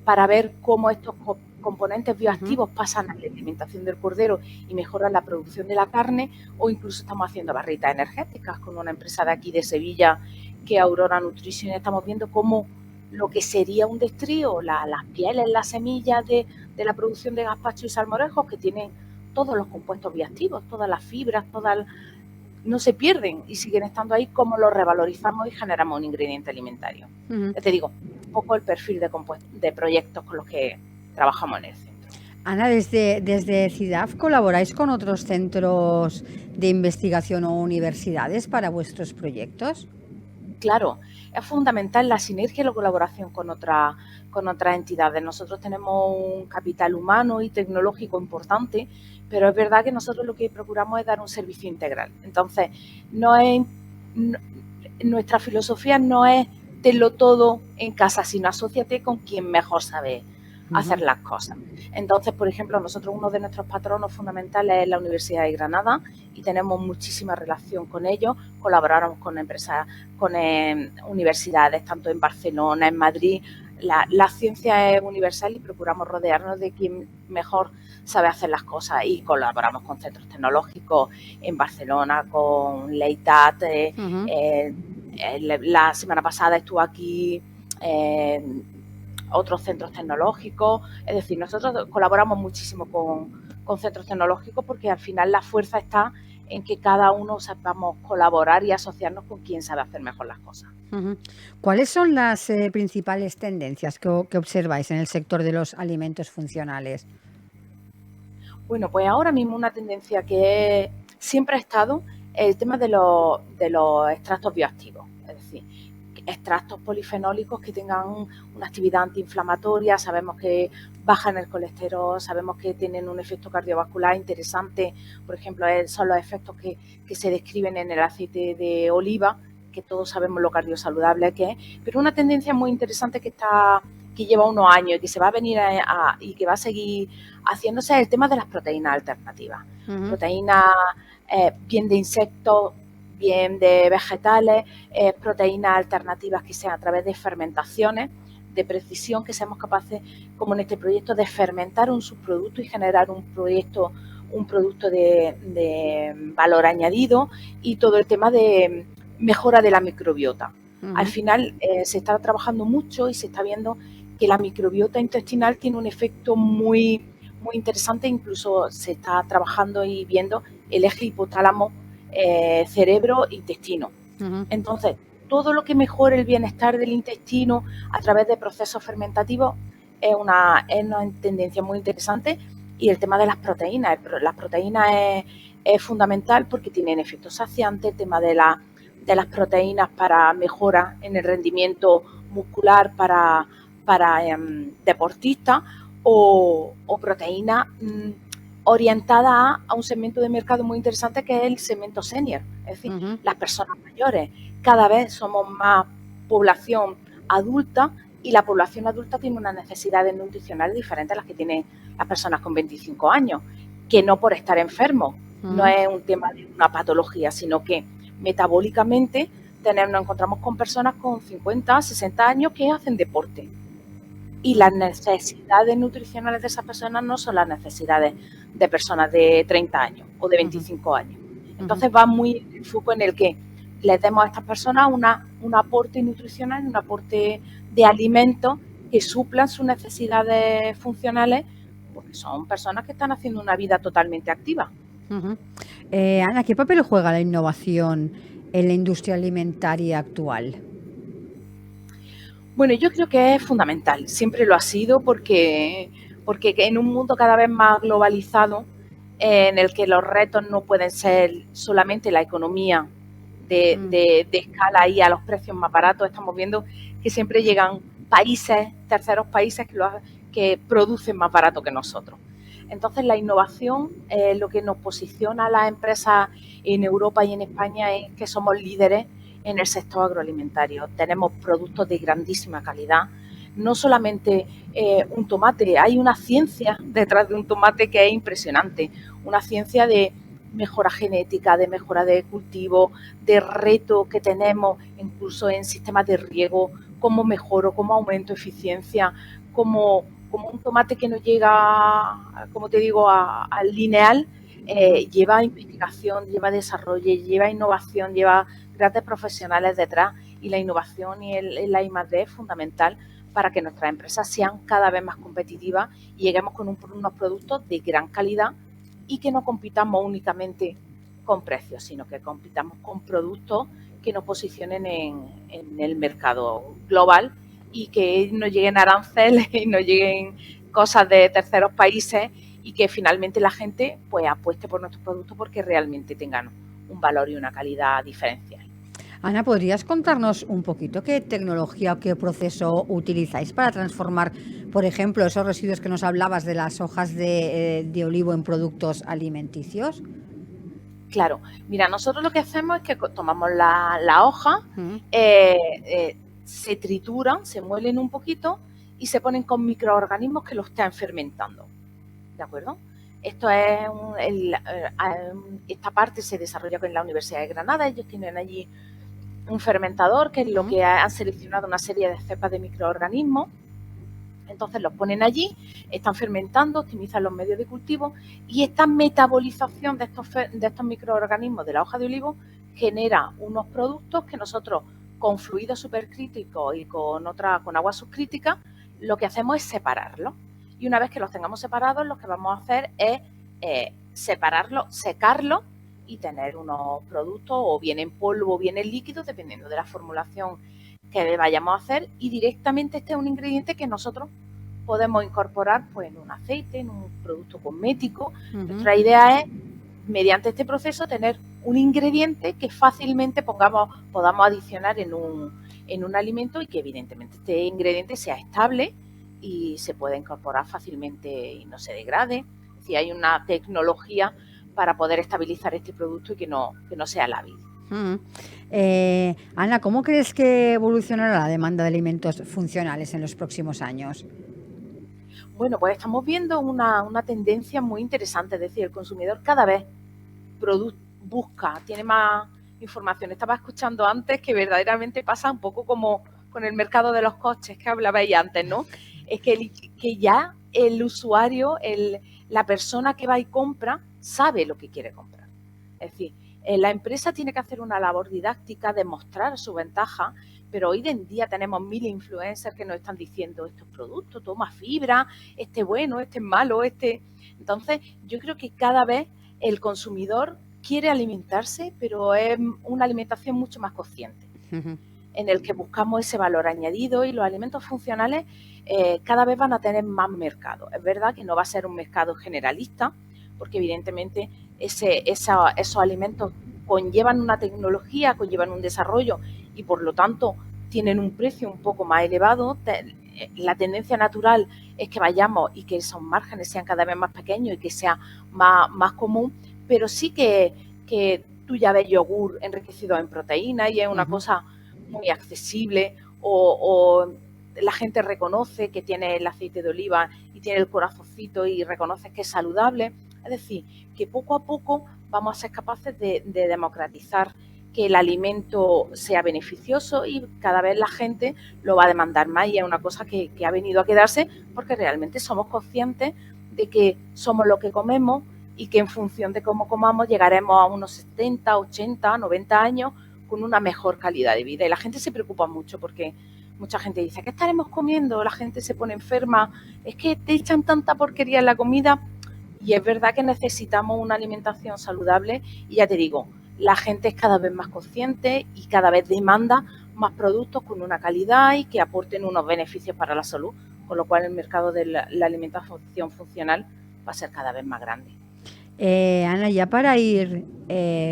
para ver cómo estos componentes bioactivos pasan a la alimentación del cordero y mejoran la producción de la carne, o incluso estamos haciendo barritas energéticas con una empresa de aquí de Sevilla, que es Aurora Nutrition. Estamos viendo cómo lo que sería un destrío, las pieles, las semillas de la producción de gazpacho y salmorejos, que tienen todos los compuestos bioactivos, todas las fibras, no se pierden y siguen estando ahí, como los revalorizamos y generamos un ingrediente alimentario. Ya te digo, un poco el perfil de proyectos con los que trabajamos en el centro. Ana, desde CIDAF colaboráis con otros centros de investigación o universidades para vuestros proyectos. Claro, es fundamental la sinergia y la colaboración con otras entidades. Nosotros tenemos un capital humano y tecnológico importante, pero es verdad que nosotros lo que procuramos es dar un servicio integral. Entonces, nuestra filosofía no es tenlo todo en casa, sino asóciate con quien mejor sabe hacer las cosas. Entonces, por ejemplo, nosotros uno de nuestros patronos fundamentales es la Universidad de Granada y tenemos muchísima relación con ellos. Colaboramos con empresas, con universidades, tanto en Barcelona, en Madrid. La ciencia es universal y procuramos rodearnos de quien mejor sabe hacer las cosas, y colaboramos con centros tecnológicos en Barcelona, con Leitat. La semana pasada estuvo aquí otros centros tecnológicos. Es decir, nosotros colaboramos muchísimo con centros tecnológicos, porque al final la fuerza está en que cada uno sepamos colaborar y asociarnos con quien sabe hacer mejor las cosas. ¿Cuáles son las principales tendencias que observáis en el sector de los alimentos funcionales? Bueno, pues ahora mismo una tendencia que siempre ha estado el tema de los extractos bioactivos, es decir, extractos polifenólicos que tengan una actividad antiinflamatoria. Sabemos que bajan el colesterol, sabemos que tienen un efecto cardiovascular interesante. Por ejemplo, son los efectos que se describen en el aceite de oliva, que todos sabemos lo cardiosaludable que es, pero una tendencia muy interesante que lleva unos años y que se va a venir y que va a seguir haciéndose, es el tema de las proteínas alternativas. Proteínas bien de insectos, bien de vegetales, proteínas alternativas que sean a través de fermentaciones de precisión, que seamos capaces, como en este proyecto, de fermentar un subproducto y generar un producto de valor añadido, y todo el tema de mejora de la microbiota. Al final se está trabajando mucho y se está viendo que la microbiota intestinal tiene un efecto muy, muy interesante. Incluso se está trabajando y viendo el eje hipotálamo, cerebro-intestino. Entonces, todo lo que mejore el bienestar del intestino a través de procesos fermentativos es una tendencia muy interesante. Y el tema de las proteínas. Las proteínas es fundamental porque tienen efectos saciantes. El tema de las proteínas para mejora en el rendimiento muscular para deportistas, o proteínas orientadas a un segmento de mercado muy interesante, que es el segmento senior, es decir, las personas mayores. Cada vez somos más población adulta, y la población adulta tiene unas necesidades nutricionales diferentes a las que tienen las personas con 25 años, que no por estar enfermos, no es un tema de una patología, sino que metabólicamente nos encontramos con personas con 50, 60 años que hacen deporte. Y las necesidades nutricionales de esas personas no son las necesidades de personas de 30 años o de 25 años. Entonces va muy el foco en el que les demos a estas personas un aporte nutricional, un aporte de alimentos que suplan sus necesidades funcionales, porque son personas que están haciendo una vida totalmente activa. Ana, ¿qué papel juega la innovación en la industria alimentaria actual? Bueno, yo creo que es fundamental, siempre lo ha sido, porque en un mundo cada vez más globalizado, en el que los retos no pueden ser solamente la economía de escala y a los precios más baratos. Estamos viendo que siempre llegan terceros países que producen más barato que nosotros. Entonces, la innovación, lo que nos posiciona a las empresas en Europa y en España, es que somos líderes en el sector agroalimentario. Tenemos productos de grandísima calidad. No solamente un tomate, hay una ciencia detrás de un tomate que es impresionante. Una ciencia de mejora genética, de mejora de cultivo, de reto que tenemos incluso en sistemas de riego, cómo mejoro, cómo aumento eficiencia, como un tomate que no llega, como te digo, al lineal. Lleva investigación, lleva desarrollo, lleva innovación, lleva grandes profesionales detrás, y la innovación y la I+D es fundamental para que nuestras empresas sean cada vez más competitivas y lleguemos con unos productos de gran calidad y que no compitamos únicamente con precios, sino que compitamos con productos que nos posicionen en el mercado global y que no lleguen aranceles y no lleguen cosas de terceros países y que finalmente la gente pues apueste por nuestros productos porque realmente tengan un valor y una calidad diferencial. Ana, ¿podrías contarnos un poquito qué tecnología o qué proceso utilizáis para transformar, por ejemplo, esos residuos que nos hablabas de las hojas de olivo en productos alimenticios? Claro, mira, nosotros lo que hacemos es que tomamos la hoja, Mm. se trituran, se muelen un poquito y se ponen con microorganismos que lo están fermentando, ¿de acuerdo? Esto es esta parte se desarrolla en la Universidad de Granada, ellos tienen allí un fermentador que es lo que han seleccionado una serie de cepas de microorganismos. Entonces los ponen allí, están fermentando, optimizan los medios de cultivo y esta metabolización de estos microorganismos de la hoja de olivo genera unos productos que nosotros con fluidos supercríticos y con agua subcrítica lo que hacemos es separarlos. Y una vez que los tengamos separados, lo que vamos a hacer es separarlos, secarlos y tener unos productos o bien en polvo o bien en líquido, dependiendo de la formulación que vayamos a hacer, y directamente este es un ingrediente que nosotros podemos incorporar pues en un aceite, en un producto cosmético. Nuestra idea es, mediante este proceso, tener un ingrediente que fácilmente podamos adicionar en un alimento y que evidentemente este ingrediente sea estable y se pueda incorporar fácilmente y no se degrade. Es decir, hay una tecnología para poder estabilizar este producto y que no sea lábil. Ana, ¿cómo crees que evolucionará la demanda de alimentos funcionales en los próximos años? Bueno, pues estamos viendo una tendencia muy interesante, es decir, el consumidor cada vez busca, tiene más información. Estaba escuchando antes que verdaderamente pasa un poco como con el mercado de los coches que hablabais antes, ¿no? Es que ya el usuario, la persona que va y compra, sabe lo que quiere comprar. Es decir, la empresa tiene que hacer una labor didáctica, demostrar su ventaja, pero hoy en día tenemos 1000 influencers que nos están diciendo estos productos, toma fibra, este bueno, este es malo, este... Entonces, yo creo que cada vez el consumidor quiere alimentarse, pero es una alimentación mucho más consciente, en el que buscamos ese valor añadido, y los alimentos funcionales cada vez van a tener más mercado. Es verdad que no va a ser un mercado generalista, porque evidentemente esos alimentos conllevan una tecnología, conllevan un desarrollo y por lo tanto tienen un precio un poco más elevado. La tendencia natural es que vayamos y que esos márgenes sean cada vez más pequeños y que sea más común, pero sí que tú ya ves yogur enriquecido en proteína y es una cosa muy accesible, o la gente reconoce que tiene el aceite de oliva y tiene el corazoncito y reconoce que es saludable. Es decir, que poco a poco vamos a ser capaces de democratizar que el alimento sea beneficioso y cada vez la gente lo va a demandar más, y es una cosa que ha venido a quedarse porque realmente somos conscientes de que somos lo que comemos y que en función de cómo comamos llegaremos a unos 70, 80, 90 años con una mejor calidad de vida. Y la gente se preocupa mucho porque mucha gente dice, ¿qué estaremos comiendo? La gente se pone enferma, es que te echan tanta porquería en la comida. Y es verdad que necesitamos una alimentación saludable y ya te digo, la gente es cada vez más consciente y cada vez demanda más productos con una calidad y que aporten unos beneficios para la salud, con lo cual el mercado de la alimentación funcional va a ser cada vez más grande. Ana, ya para ir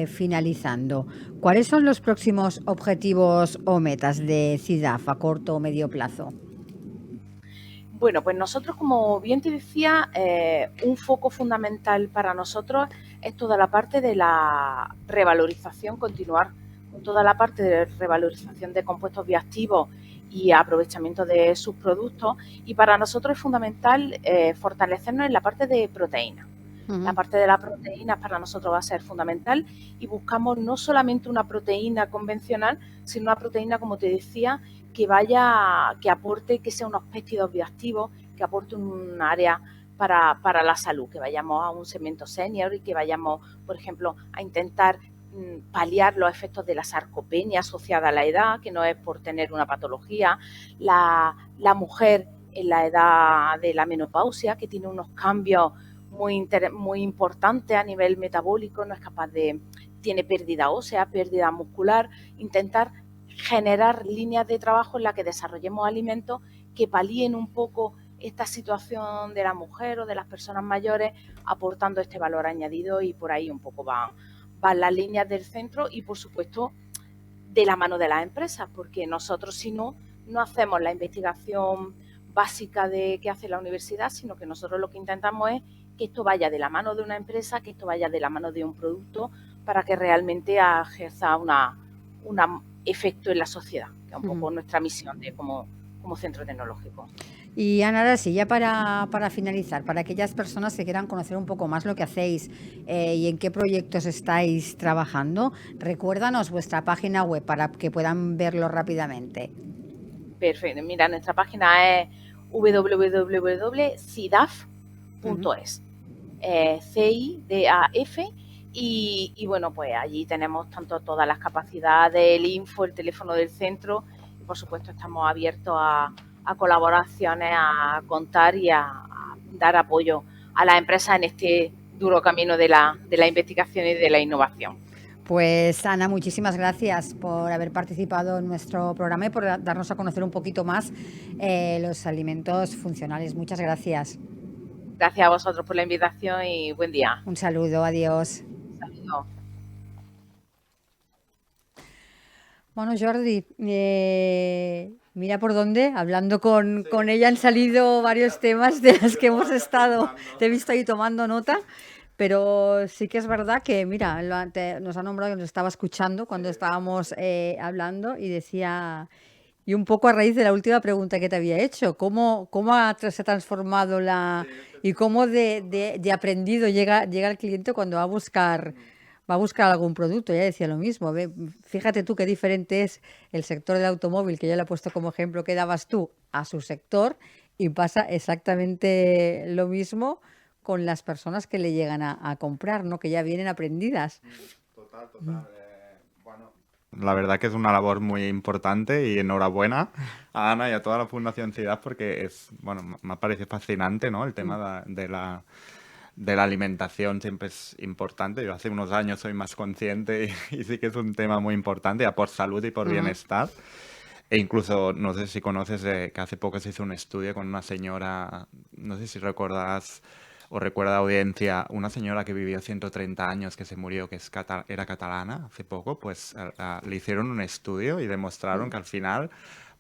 finalizando, ¿cuáles son los próximos objetivos o metas de CIDAF a corto o medio plazo? Bueno, pues nosotros, como bien te decía, un foco fundamental para nosotros es toda la parte de la revalorización, continuar con toda la parte de revalorización de compuestos bioactivos y aprovechamiento de sus productos. Y para nosotros es fundamental fortalecernos en la parte de proteínas. La parte de la proteína para nosotros va a ser fundamental y buscamos no solamente una proteína convencional, sino una proteína, como te decía, que aporte, que sea unos péptidos bioactivos, que aporte un área para la salud, que vayamos a un segmento senior y que vayamos, por ejemplo, a intentar paliar los efectos de la sarcopenia asociada a la edad, que no es por tener una patología, la mujer en la edad de la menopausia, que tiene unos cambios muy importante a nivel metabólico, no es capaz de, tiene pérdida ósea, pérdida muscular, intentar generar líneas de trabajo en las que desarrollemos alimentos que palíen un poco esta situación de la mujer o de las personas mayores, aportando este valor añadido, y por ahí un poco van las líneas del centro, y por supuesto de la mano de las empresas, porque nosotros si no hacemos la investigación básica que hace la universidad, sino que nosotros lo que intentamos es que esto vaya de la mano de una empresa, que esto vaya de la mano de un producto, para que realmente ejerza un efecto en la sociedad, que es un poco nuestra misión como centro tecnológico. Y Ana, ahora sí, ya para finalizar, para aquellas personas que quieran conocer un poco más lo que hacéis y en qué proyectos estáis trabajando, recuérdanos vuestra página web para que puedan verlo rápidamente. Perfecto, mira, nuestra página es www.cidaf.es, CIDAF, y bueno, pues allí tenemos tanto todas las capacidades, el info, el teléfono del centro, y por supuesto estamos abiertos a colaboraciones, a contar y a dar apoyo a las empresas en este duro camino de la investigación y de la innovación. Pues Ana, muchísimas gracias por haber participado en nuestro programa y por darnos a conocer un poquito más los alimentos funcionales. Muchas gracias. Gracias a vosotros por la invitación y buen día. Un saludo, adiós. Un saludo. Bueno, Jordi, mira por dónde, hablando con ella han salido varios temas de los que hemos estado, te he visto ahí tomando nota, pero sí que es verdad que, mira, nos ha nombrado que nos estaba escuchando cuando estábamos hablando y decía, y un poco a raíz de la última pregunta que te había hecho, ¿cómo se ha transformado y cómo de aprendido llega el cliente cuando va a buscar algún producto? Ya decía lo mismo. Fíjate tú qué diferente es el sector del automóvil, que ya lo he puesto como ejemplo que dabas tú, a su sector, y pasa exactamente lo mismo con las personas que le llegan a comprar, ¿no? Que ya vienen aprendidas. Total. Bueno, la verdad que es una labor muy importante y enhorabuena a Ana y a toda la Fundación Cidaf, porque me parece fascinante, ¿no? El tema de la alimentación siempre es importante. Yo hace unos años soy más consciente y sí que es un tema muy importante, ya por salud y por bienestar. E incluso, no sé si conoces que hace poco se hizo un estudio con una señora, no sé si recordarás o recuerda audiencia, una señora que vivió 130 años, que se murió, que era catalana hace poco, pues le hicieron un estudio y demostraron que al final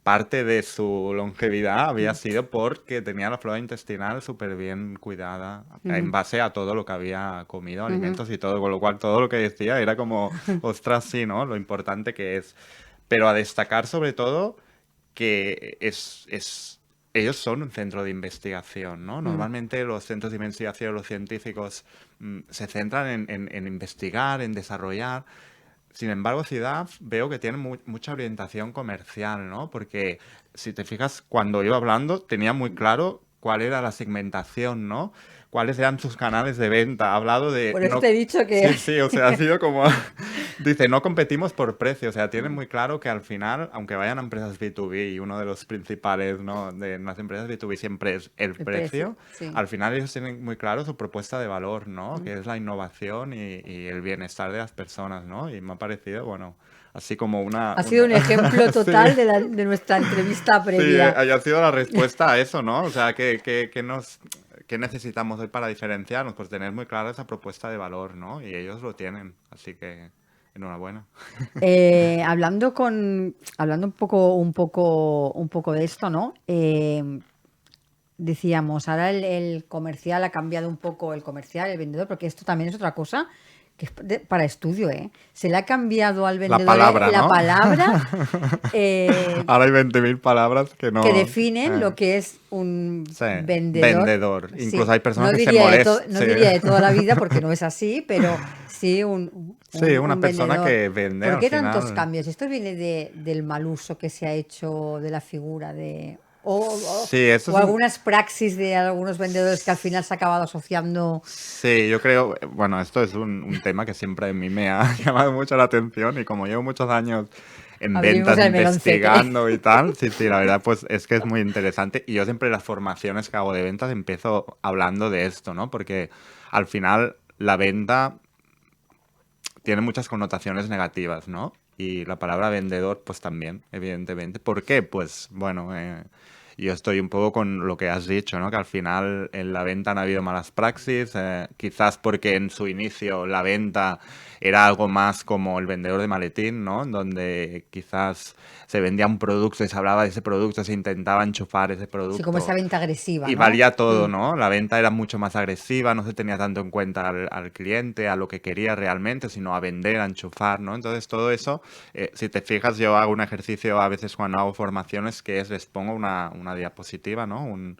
parte de su longevidad había sido porque tenía la flora intestinal súper bien cuidada en base a todo lo que había comido, alimentos y todo, con lo cual todo lo que decía era como, ostras, sí, ¿no? Lo importante que es. Pero a destacar sobre todo que ellos son un centro de investigación, ¿no? Normalmente los centros de investigación, los científicos se centran en investigar, en desarrollar. Sin embargo, Cidaf veo que tiene mucha orientación comercial, ¿no? Porque si te fijas, cuando iba hablando tenía muy claro cuál era la segmentación, ¿no? Cuáles eran sus canales de venta. Ha hablado de... Por eso te he dicho que... Sí, o sea, ha sido como... Dice, no competimos por precio. O sea, tienen muy claro que al final, aunque vayan a empresas B2B, y uno de los principales, ¿no?, de las empresas B2B siempre es el precio, sí. Al final ellos tienen muy claro su propuesta de valor, ¿no? Que es la innovación y el bienestar de las personas, ¿no? Y me ha parecido, bueno, así como Ha sido un ejemplo total Sí. de nuestra entrevista Sí, previa. haya sido la respuesta a eso, ¿no? O sea, ¿qué necesitamos hoy para diferenciarnos? Pues tener muy clara esa propuesta de valor, ¿no? Y ellos lo tienen, así que enhorabuena. Hablando un poco de esto, ¿no? Decíamos, ahora el comercial ha cambiado un poco, el vendedor, porque esto también es otra cosa que es para estudio, ¿eh? Se le ha cambiado al vendedor palabra, la ¿no? palabra Ahora hay 20.000 palabras que no... que definen lo que es un Sí, vendedor. Incluso Sí. hay personas No que se diría molestan. no diría de toda la vida porque no es así, pero sí Una un persona vendedor. que vende ¿Por al qué final. tantos cambios? Esto viene del mal uso que se ha hecho de la figura o Sí, eso es algunas praxis de algunos vendedores que al final se ha acabado asociando. Sí, yo creo, bueno, esto es un tema que siempre a mí me ha llamado mucho la atención y como llevo muchos años en Abrimos ventas el meloncete. investigando y tal. Sí, sí, la verdad, pues es que es muy interesante. Y yo siempre en las formaciones que hago de ventas empiezo hablando de esto, ¿no? Porque al final la venta tiene muchas connotaciones negativas, ¿no? Y la palabra vendedor, pues también, evidentemente. ¿Por qué? Pues bueno, yo estoy un poco con lo que has dicho, ¿no? Que al final en la venta han habido malas praxis, quizás porque en su inicio la venta era algo más como el vendedor de maletín, ¿no? Donde quizás se vendía un producto y se hablaba de ese producto, se intentaba enchufar ese Sí, como esa producto. venta agresiva, Y ¿no? valía todo, ¿no? La venta era mucho más agresiva, no se tenía tanto en cuenta al cliente, a lo que quería realmente, sino a vender, a enchufar, ¿no? Entonces todo eso, si te fijas, yo hago un ejercicio a veces cuando hago formaciones que es, les pongo una diapositiva, ¿no? Un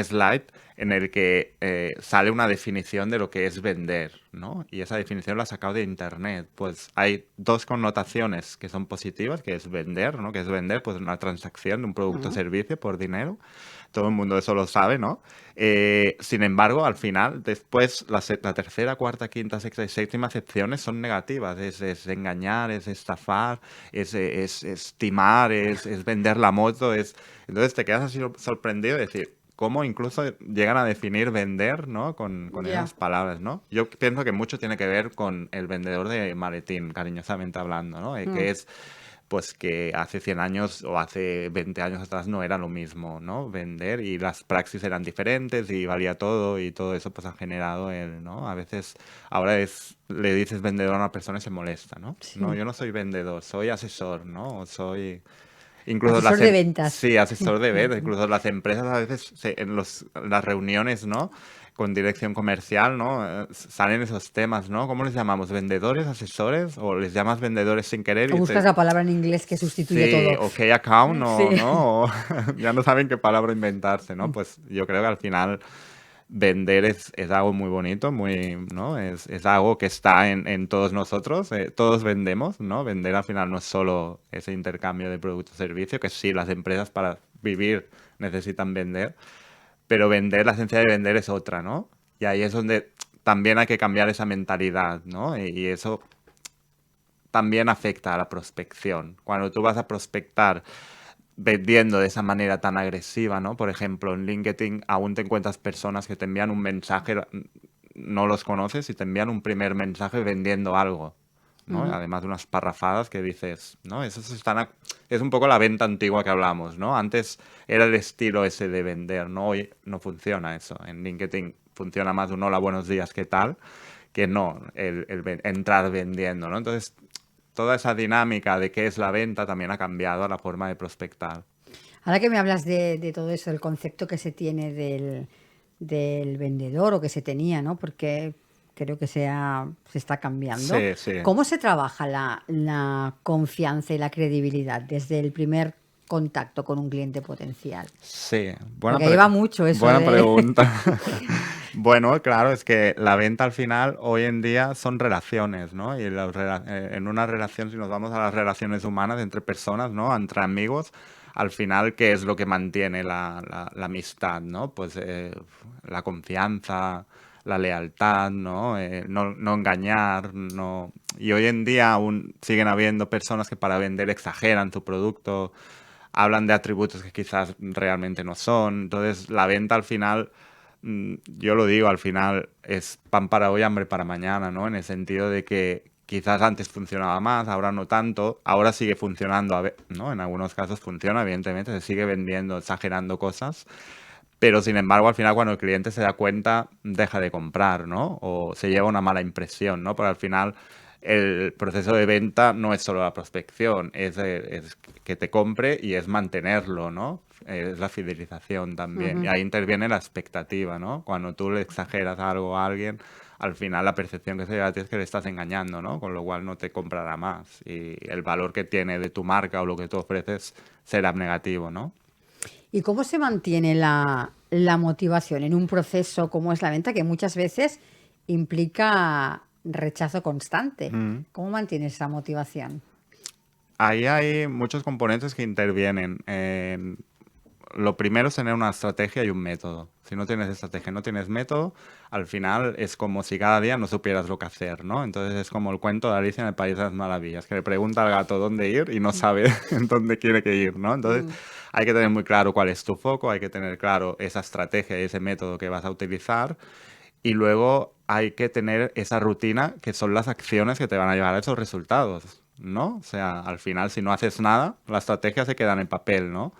slide en el que sale una definición de lo que es vender, ¿no? Y esa definición la he sacado de internet. Pues hay dos connotaciones que son positivas, que es vender, ¿no? Que es vender, pues una transacción de un producto o servicio por dinero. Todo el mundo eso lo sabe, ¿no? Sin embargo, al final, después, la tercera, cuarta, quinta, sexta y séptima acepciones son negativas. Es engañar, es estafar, es timar, es vender la moto. Entonces te quedas así sorprendido de decir, cómo incluso llegan a definir vender, ¿no? Con Ya. esas palabras, ¿no? Yo pienso que mucho tiene que ver con el vendedor de maletín, cariñosamente hablando, ¿no? Que es pues que hace 100 años o hace 20 años atrás no era lo mismo, ¿no? Vender y las praxis eran diferentes y valía todo y todo eso pues ha generado el, ¿no? A veces ahora le dices vendedor a una persona y se molesta, ¿no? No, Sí. yo no soy vendedor, soy asesor, ¿no? O soy... Incluso Asesor de ventas. sí, asesor de ventas, incluso las empresas a veces las reuniones, ¿no? Con dirección comercial, ¿no? Salen esos temas, ¿no? ¿Cómo les llamamos? ¿Vendedores, asesores? ¿O les llamas vendedores sin querer O y buscas te... la palabra en inglés que sustituye Sí, todo. ok account, Sí. o, ¿no? O ya no saben qué palabra inventarse, ¿no? Pues yo creo que al final vender es algo muy bonito, muy, ¿no? Es algo que está en todos nosotros, todos vendemos, ¿no? Vender al final no es solo ese intercambio de producto o servicio, que sí, las empresas para vivir necesitan vender, pero vender, la esencia de vender es otra, ¿no? Y ahí es donde también hay que cambiar esa mentalidad, ¿no? Y eso también afecta a la prospección. Cuando tú vas a prospectar vendiendo de esa manera tan agresiva, ¿no? Por ejemplo, en LinkedIn aún te encuentras personas que te envían un mensaje, no los conoces y te envían un primer mensaje vendiendo algo, ¿no? Además de unas parrafadas que dices, ¿no? Es un poco la venta antigua que hablamos, ¿no? Antes era el estilo ese de vender, ¿no? Hoy no funciona eso. En LinkedIn funciona más un hola, buenos días, ¿qué tal? Que no, entrar vendiendo, ¿no? Entonces, toda esa dinámica de qué es la venta también ha cambiado a la forma de prospectar. Ahora que me hablas de todo eso, el concepto que se tiene del vendedor o que se tenía, ¿no? Porque creo que se está cambiando. Sí, sí. ¿Cómo se trabaja la confianza y la credibilidad desde el primer contacto con un cliente potencial? Sí, Porque lleva mucho eso buena de... pregunta. Bueno, claro, es que la venta al final hoy en día son relaciones, ¿no? Y en una relación, si nos vamos a las relaciones humanas entre personas, ¿no? Entre amigos, al final, ¿qué es lo que mantiene la amistad, ¿no? Pues la confianza, la lealtad, ¿no? No engañar, no... Y hoy en día aún siguen habiendo personas que para vender exageran su producto, hablan de atributos que quizás realmente no son. Entonces, la venta al final, yo lo digo, al final es pan para hoy, hambre para mañana, ¿no? En el sentido de que quizás antes funcionaba más, ahora no tanto, ahora sigue funcionando, ¿no? En algunos casos funciona, evidentemente, se sigue vendiendo, exagerando cosas, pero sin embargo, al final cuando el cliente se da cuenta, deja de comprar, ¿no? O se lleva una mala impresión, ¿no? Porque al final el proceso de venta no es solo la prospección, es que te compre y es mantenerlo, ¿no? Es la fidelización también. Y ahí interviene la expectativa, ¿no? Cuando tú le exageras algo a alguien, al final la percepción que se lleva a ti es que le estás engañando, ¿no? Con lo cual no te comprará más. Y el valor que tiene de tu marca o lo que tú ofreces será negativo, ¿no? ¿Y cómo se mantiene la motivación en un proceso como es la venta, que muchas veces implica rechazo constante? ¿Cómo mantienes esa motivación? Ahí hay muchos componentes que intervienen. lo primero es tener una estrategia y un método. Si no tienes estrategia y no tienes método, al final es como si cada día no supieras lo que hacer, ¿no? Entonces es como el cuento de Alicia en el País de las Maravillas, que le pregunta al gato dónde ir y no sabe en dónde quiere que ir, ¿no? Entonces hay que tener muy claro cuál es tu foco, hay que tener claro esa estrategia y ese método que vas a utilizar y luego hay que tener esa rutina que son las acciones que te van a llevar a esos resultados, ¿no? O sea, al final si no haces nada, la estrategia se queda en el papel, ¿no?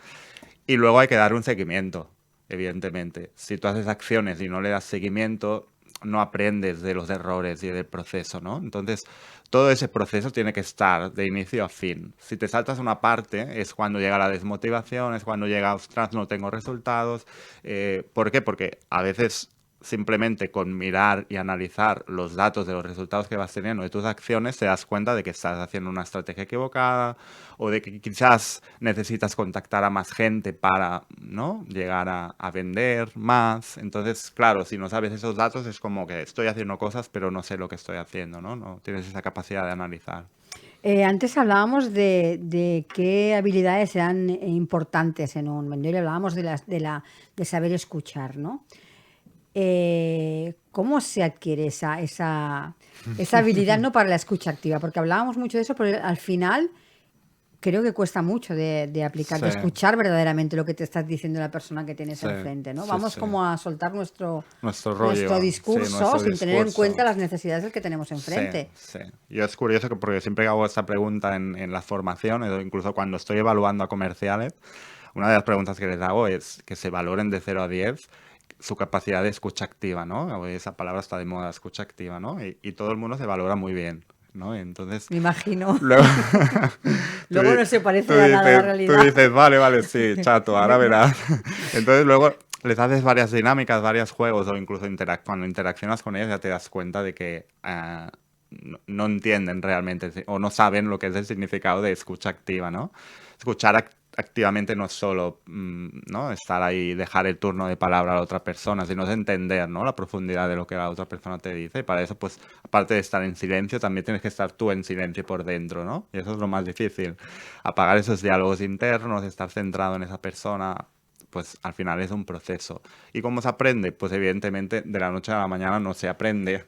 Y luego hay que dar un seguimiento, evidentemente. Si tú haces acciones y no le das seguimiento, no aprendes de los errores y del proceso, ¿no? Entonces, todo ese proceso tiene que estar de inicio a fin. Si te saltas una parte, es cuando llega la desmotivación, es cuando llega, ostras, no tengo resultados. ¿Por qué? Porque a veces simplemente con mirar y analizar los datos de los resultados que vas teniendo de tus acciones, te das cuenta de que estás haciendo una estrategia equivocada o de que quizás necesitas contactar a más gente para, ¿no?, llegar a vender más. Entonces, claro, si no sabes esos datos es como que estoy haciendo cosas pero no sé lo que estoy haciendo, ¿no? No tienes esa capacidad de analizar. Antes hablábamos de qué habilidades eran importantes en un vendedor y hablábamos de saber escuchar, ¿no? ¿Cómo se adquiere esa habilidad no para la escucha activa? Porque hablábamos mucho de eso, pero al final creo que cuesta mucho de aplicar, Sí, de escuchar verdaderamente lo que te estás diciendo la persona que tienes sí, enfrente, ¿no? sí, Vamos sí. como a soltar Nuestro nuestro rollo, sí, discurso nuestro sin tener en cuenta discurso. las necesidades del que tenemos Sí, enfrente. sí. Yo es curioso que porque siempre hago esta pregunta en las formaciones o incluso cuando estoy evaluando a comerciales, una de las preguntas que les hago es que se valoren de 0 a 10 su capacidad de escucha activa, ¿no? Esa palabra está de moda, escucha activa, ¿no? Y todo el mundo se valora muy bien, ¿no? Y entonces, Me imagino. luego, tú, Luego di- no se parece a nada a la tú realidad. dices, vale, vale, sí, chato, ahora verás. Entonces luego les haces varias dinámicas, varios juegos o incluso cuando interaccionas con ellos ya te das cuenta de que no entienden realmente o no saben lo que es el significado de escucha activa, ¿no? Escuchar activamente no es solo ¿no?, estar ahí y dejar el turno de palabra a la otra persona, sino es entender, ¿no?, la profundidad de lo que la otra persona te dice. Y para eso, pues, aparte de estar en silencio, también tienes que estar tú en silencio por dentro, ¿no? Y eso es lo más difícil. Apagar esos diálogos internos, estar centrado en esa persona, pues al final es un proceso. ¿Y cómo se aprende? Pues evidentemente de la noche a la mañana no se aprende,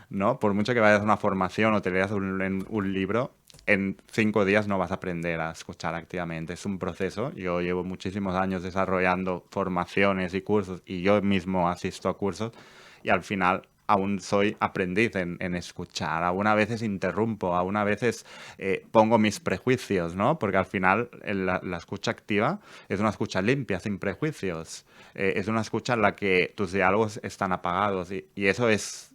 ¿no? Por mucho que vayas a una formación o te leas un libro, en 5 días no vas a aprender a escuchar activamente. Es un proceso. Yo llevo muchísimos años desarrollando formaciones y cursos y yo mismo asisto a cursos y al final aún soy aprendiz en escuchar. Aún a veces interrumpo, aún a veces pongo mis prejuicios, ¿no? Porque al final la escucha activa es una escucha limpia, sin prejuicios. Es una escucha en la que tus diálogos están apagados y eso es,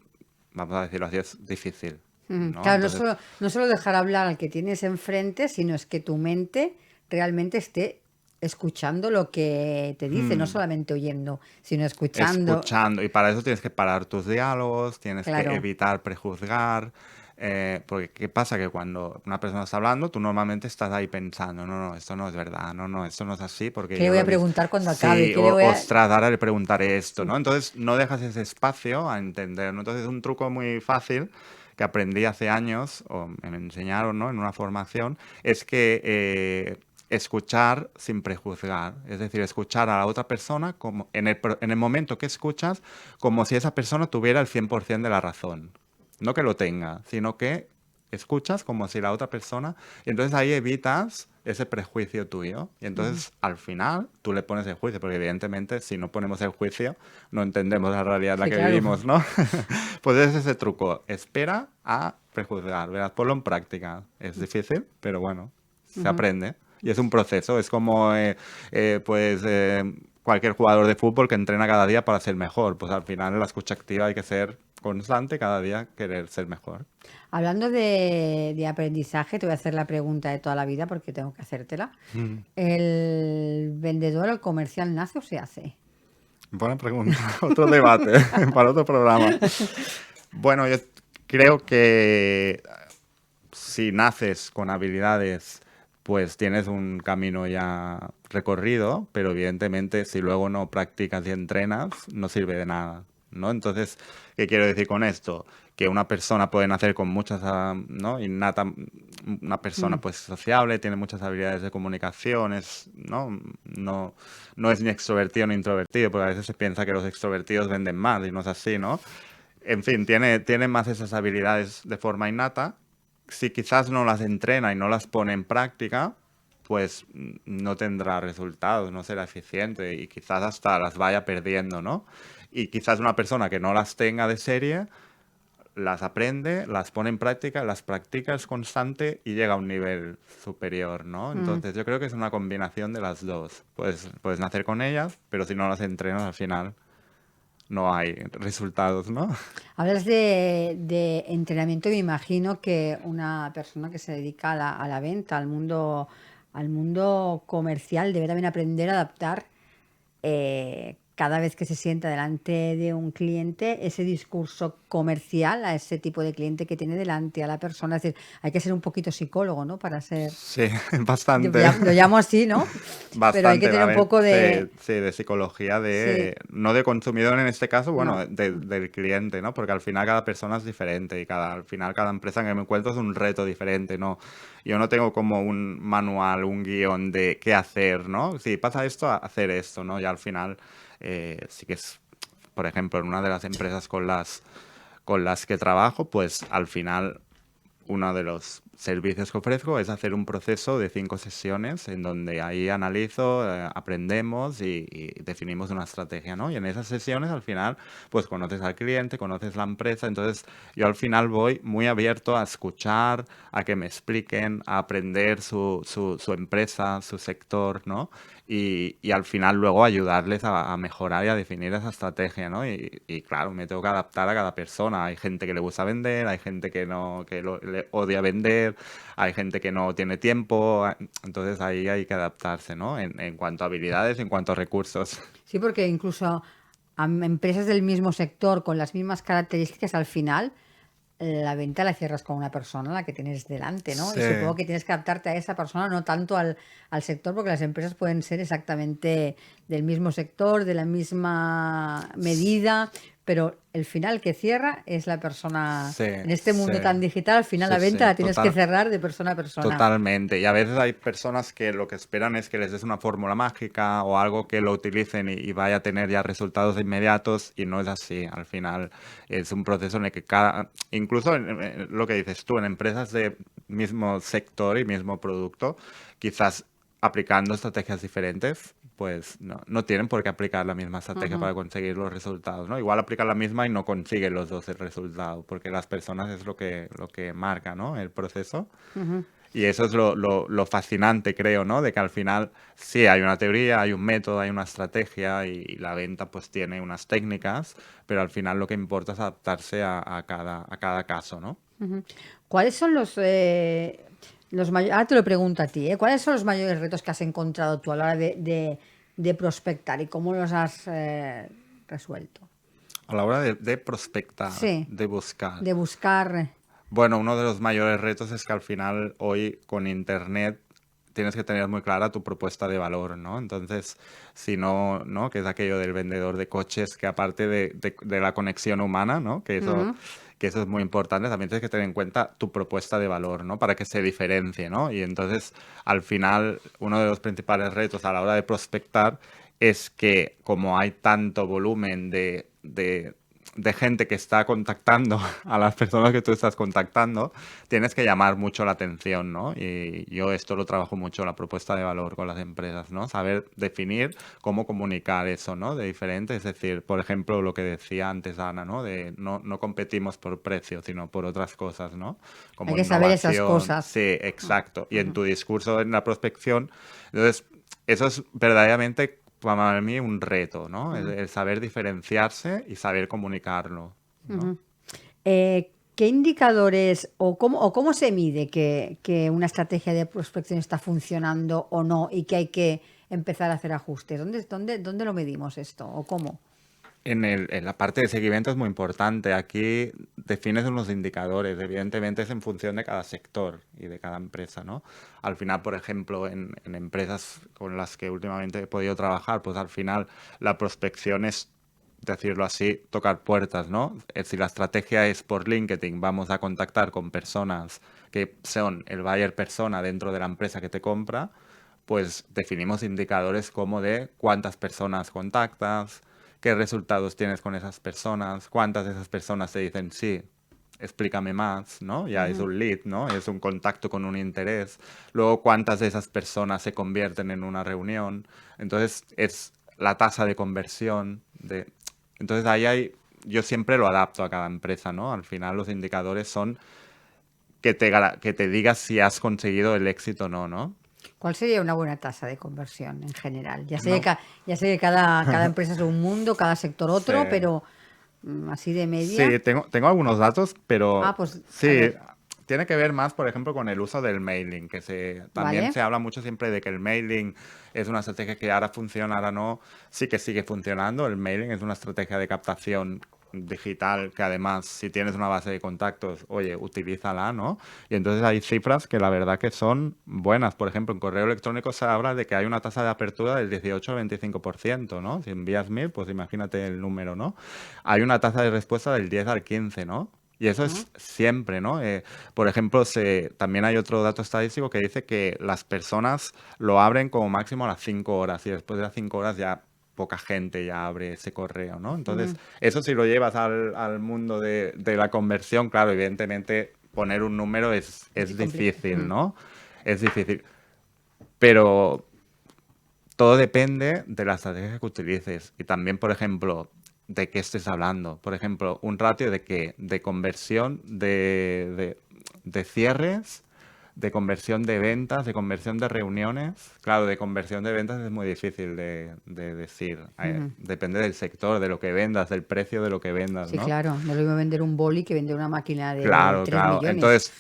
vamos a decirlo así, es difícil, ¿no? Claro, Entonces, no solo dejar hablar al que tienes enfrente, sino es que tu mente realmente esté escuchando lo que te dice, no solamente oyendo, sino escuchando. escuchando. Y para eso tienes que parar tus diálogos, tienes que Claro, evitar prejuzgar. Porque ¿qué pasa? Que cuando una persona está hablando, tú normalmente estás ahí pensando, no, no, esto no es verdad, no, no, esto no es así, porque ¿qué le yo voy lo a he visto. preguntar cuando acabe? Sí, ¿Qué le voy a...? ostras, ahora le preguntaré esto, Sí. ¿no? Entonces no dejas ese espacio a entender, ¿no? Entonces un truco muy fácil que aprendí hace años, o me enseñaron, ¿no?, en una formación, es que escuchar sin prejuzgar. Es decir, escuchar a la otra persona como en el momento que escuchas, como si esa persona tuviera el 100% de la razón. No que lo tenga, sino que escuchas como si la otra persona... Y entonces ahí evitas ese prejuicio tuyo. Y entonces al final tú le pones el juicio, porque evidentemente si no ponemos el juicio no entendemos la realidad en la Sí, que claro. vivimos, ¿no? Pues es ese truco. Espera a prejuzgar. Verás, ponlo en práctica. Es difícil, pero bueno, se aprende. Y es un proceso. Es como, cualquier jugador de fútbol que entrena cada día para ser mejor. Pues al final en la escucha activa hay que ser constante, cada día querer ser mejor. Hablando de aprendizaje, te voy a hacer la pregunta de toda la vida porque tengo que hacértela. ¿El vendedor o el comercial nace o se hace? Buena pregunta. Otro debate para otro programa. Bueno, yo creo que si naces con habilidades, pues tienes un camino ya recorrido, pero evidentemente si luego no practicas y entrenas, no sirve de nada, ¿no? Entonces, ¿qué quiero decir con esto? Que una persona puede nacer con muchas, ¿no? Innata, una persona pues sociable, tiene muchas habilidades de comunicación, ¿no? No es ni extrovertido ni introvertido, porque a veces se piensa que los extrovertidos venden más y no es así, ¿no? En fin, tiene más esas habilidades de forma innata. Si quizás no las entrena y no las pone en práctica, pues no tendrá resultados, no será eficiente y quizás hasta las vaya perdiendo, ¿no? Y quizás una persona que no las tenga de serie, las aprende, las pone en práctica, las practica, es constante y llega a un nivel superior, ¿no? Entonces yo creo que es una combinación de las dos. Puedes nacer con ellas, pero si no las entrenas al final no hay resultados, ¿no? Hablas de entrenamiento, me imagino que una persona que se dedica a la venta, al mundo comercial, debe también aprender a adaptar cada vez que se sienta delante de un cliente ese discurso comercial a ese tipo de cliente que tiene delante, a la persona. Es decir, hay que ser un poquito psicólogo, ¿no? Para ser... Sí, Yo bastante. lo llamo así, ¿no? Pero hay que Bastante, tener a un ver, poco de... sí, de psicología, Sí, no de consumidor en este caso, bueno, no. del cliente, ¿no? Porque al final cada persona es diferente y al final cada empresa que me encuentro es un reto diferente, ¿no? Yo no tengo como un manual, un guión de qué hacer, ¿no? Si pasa esto, hacer esto, ¿no? Y al final sí que es, por ejemplo, en una de las empresas con las que trabajo, pues al final uno de los servicios que ofrezco es hacer un proceso de 5 sesiones en donde ahí analizo, aprendemos y definimos una estrategia, ¿no? Y en esas sesiones al final pues conoces al cliente, conoces la empresa, entonces yo al final voy muy abierto a escuchar, a que me expliquen, a aprender su empresa, su sector, ¿no? Y al final luego ayudarles a mejorar y a definir esa estrategia, ¿no? Y claro, me tengo que adaptar a cada persona. Hay gente que le gusta vender, hay gente que no, le odia vender, hay gente que no tiene tiempo. Entonces ahí hay que adaptarse, ¿no? En cuanto a habilidades, en cuanto a recursos. Sí, porque incluso a empresas del mismo sector con las mismas características, al final la venta la cierras con una persona, la que tienes delante, ¿no? Y Sí, supongo que tienes que adaptarte a esa persona, no tanto al sector, porque las empresas pueden ser exactamente del mismo sector, de la misma medida, pero el final que cierra es la persona. sí, En este sí, mundo tan digital, al final la sí, venta sí, la tienes que cerrar de persona a persona. totalmente. Y a veces hay personas que lo que esperan es que les des una fórmula mágica o algo que lo utilicen y vaya a tener ya resultados inmediatos y no es así. Al final es un proceso en el que incluso lo que dices tú, en empresas de mismo sector y mismo producto, quizás aplicando estrategias diferentes, pues no tienen por qué aplicar la misma estrategia Ujú, para conseguir los resultados, ¿no? Igual aplican la misma y no consiguen los dos el resultado, porque las personas es lo que marca, ¿no? El proceso. ujú. Y eso es lo fascinante, creo, ¿no? De que al final sí hay una teoría, hay un método, hay una estrategia y la venta pues tiene unas técnicas, pero al final lo que importa es adaptarse a cada caso, ¿no? ¿Cuáles son los mayores, ahora te lo pregunto a ti, ¿eh? ¿Cuáles son los mayores retos que has encontrado tú a la hora de prospectar y cómo los has resuelto? A la hora de prospectar, Sí, de buscar. de buscar. Bueno, uno de los mayores retos es que al final hoy con Internet tienes que tener muy clara tu propuesta de valor, ¿no? Entonces, si no, ¿no? Que es aquello del vendedor de coches, que aparte de la conexión humana, ¿no? Ujú. Que eso es muy importante, también tienes que tener en cuenta tu propuesta de valor, ¿no? Para que se diferencie, ¿no? Y entonces, al final, uno de los principales retos a la hora de prospectar es que como hay tanto volumen de gente que está contactando a las personas que tú estás contactando, tienes que llamar mucho la atención, ¿no? Y yo esto lo trabajo mucho, la propuesta de valor con las empresas, ¿no? Saber definir cómo comunicar eso, ¿no? De diferente, es decir, por ejemplo, lo que decía antes Ana, ¿no? De no competimos por precio, sino por otras cosas, ¿no? Hay Como que saber esas innovación, cosas. sí, exacto. Y en tu discurso, en la prospección, entonces, eso es verdaderamente para mí un reto, ¿no? El saber diferenciarse y saber comunicarlo, ¿no? ¿Qué indicadores o cómo se mide que una estrategia de prospección está funcionando o no y que hay que empezar a hacer ajustes? ¿Dónde lo medimos esto o cómo? En la parte de seguimiento es muy importante. Aquí defines unos indicadores. Evidentemente es en función de cada sector y de cada empresa, ¿no? Al final, por ejemplo, en empresas con las que últimamente he podido trabajar, pues al final la prospección es decirlo así, tocar puertas, ¿no? Si la estrategia es por LinkedIn, vamos a contactar con personas que son el buyer persona dentro de la empresa que te compra, pues definimos indicadores como de cuántas personas contactas, qué resultados tienes con esas personas, cuántas de esas personas te dicen sí, explícame más, ¿no? Ya es un lead, ¿no? Es un contacto con un interés. Luego, cuántas de esas personas se convierten en una reunión. Entonces, es la tasa de conversión. Entonces, yo siempre lo adapto a cada empresa, ¿no? Al final, los indicadores son que te digas si has conseguido el éxito o no, ¿no? ¿Cuál sería una buena tasa de conversión en general? Ya sé No. ya sé que cada empresa es un mundo, cada sector Sí. otro, pero así de media. Sí, tengo algunos datos, pero Pues a sí, ver, tiene que ver más, por ejemplo, con el uso del mailing, también ¿vale? se habla mucho siempre de que el mailing es una estrategia que ahora funciona, ahora no, sí que sigue funcionando. El mailing es una estrategia de captación digital que además, si tienes una base de contactos, oye, utilízala, ¿no? Y entonces hay cifras que la verdad que son buenas. Por ejemplo, en correo electrónico se habla de que hay una tasa de apertura del 18 al 25%, ¿no? Si envías 1000, pues imagínate el número, ¿no? Hay una tasa de respuesta del 10 al 15, ¿no? Y eso Ujú. es siempre, ¿no? Por ejemplo, también hay otro dato estadístico que dice que las personas lo abren como máximo a las 5 horas y después de las 5 horas ya poca gente ya abre ese correo, ¿no? Entonces, Ujú. eso si lo llevas al mundo de la conversión, claro, evidentemente poner un número es difícil, Ujú. ¿no? Es difícil. Pero todo depende de la estrategia que utilices y también, por ejemplo, de qué estés hablando. Por ejemplo, un ratio de qué, de conversión de cierres, de conversión de ventas, de conversión de reuniones. Claro, de conversión de ventas es muy difícil de decir. Ujú. Depende del sector, de lo que vendas, del precio de lo que vendas, Sí, ¿no? claro, no lo mismo vender un boli que vender una máquina de Claro, 3 claro. millones. Entonces,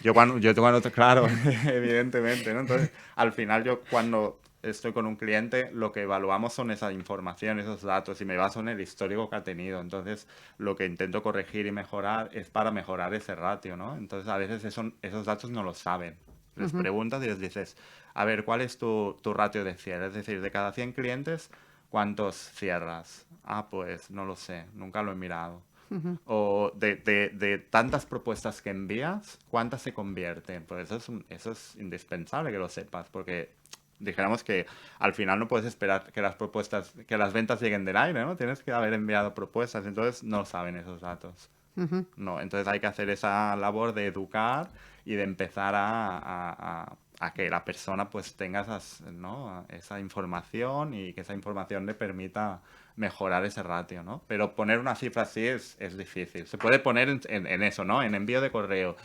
claro, evidentemente, ¿no? Entonces, al final yo cuando estoy con un cliente, lo que evaluamos son esa información, esos datos, y me baso en el histórico que ha tenido. Entonces, lo que intento corregir y mejorar es para mejorar ese ratio, ¿no? Entonces, a veces esos datos no lo saben. Les Ujú. preguntas y les dices, a ver, ¿cuál es tu ratio de cierre? Es decir, de cada 100 clientes, ¿cuántos cierras? Ah, pues no lo sé, nunca lo he mirado. Ujú. O de tantas propuestas que envías, ¿cuántas se convierten? Pues eso es indispensable que lo sepas, porque dijéramos que al final no puedes esperar que que las ventas lleguen del aire, ¿no? Tienes que haber enviado propuestas, entonces no saben esos datos. Ujú. No, entonces hay que hacer esa labor de educar y de empezar a que la persona pues tenga ¿no? esa información y que esa información le permita mejorar ese ratio, ¿no? Pero poner una cifra así es difícil. Se puede poner en eso, ¿no? En envío de correo,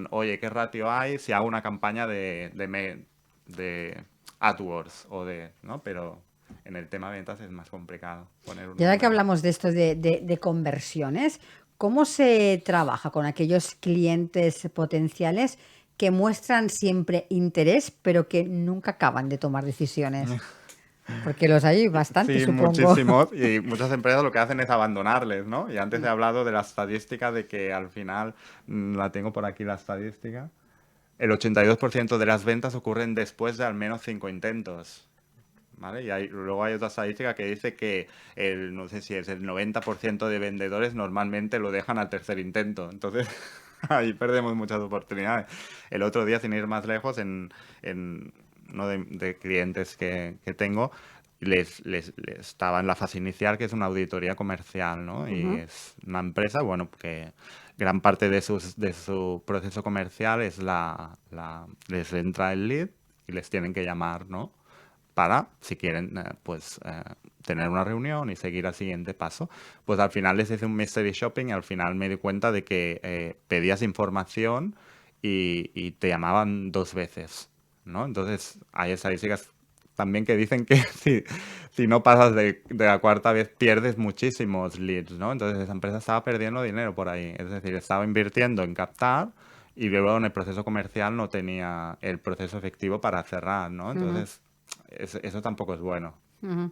oye, ¿qué ratio hay si hago una campaña de AdWords ¿no? Pero en el tema de ventas es más complicado poner un Y ahora que número. hablamos de esto de conversiones, ¿cómo se trabaja con aquellos clientes potenciales que muestran siempre interés, pero que nunca acaban de tomar decisiones? Porque los hay bastante, Sí, supongo. muchísimos. Y muchas empresas lo que hacen es abandonarles, ¿no? Y antes he hablado de la estadística de que al final, la tengo por aquí la estadística, el 82% de las ventas ocurren después de al menos 5 intentos. ¿Vale? Y luego hay otra estadística que dice que no sé si es el 90% de vendedores normalmente lo dejan al tercer intento. Entonces, ahí perdemos muchas oportunidades. El otro día, sin ir más lejos, en uno de clientes que tengo, les estaba en la fase inicial, que es una auditoría comercial, ¿no? Y Ujú. es una empresa, bueno, que gran parte de su proceso comercial es les entra el lead y les tienen que llamar, ¿no? Para, si quieren, pues tener una reunión y seguir al siguiente paso. Pues al final les hice un mystery shopping y al final me di cuenta de que pedías información y te llamaban 2 veces, ¿no? Entonces hay estadísticas también que dicen que si no pasas de la cuarta vez pierdes muchísimos leads, ¿no? Entonces esa empresa estaba perdiendo dinero por ahí. Es decir, estaba invirtiendo en captar y luego en el proceso comercial no tenía el proceso efectivo para cerrar, ¿no? Ujú. Entonces eso tampoco es bueno. Ujú.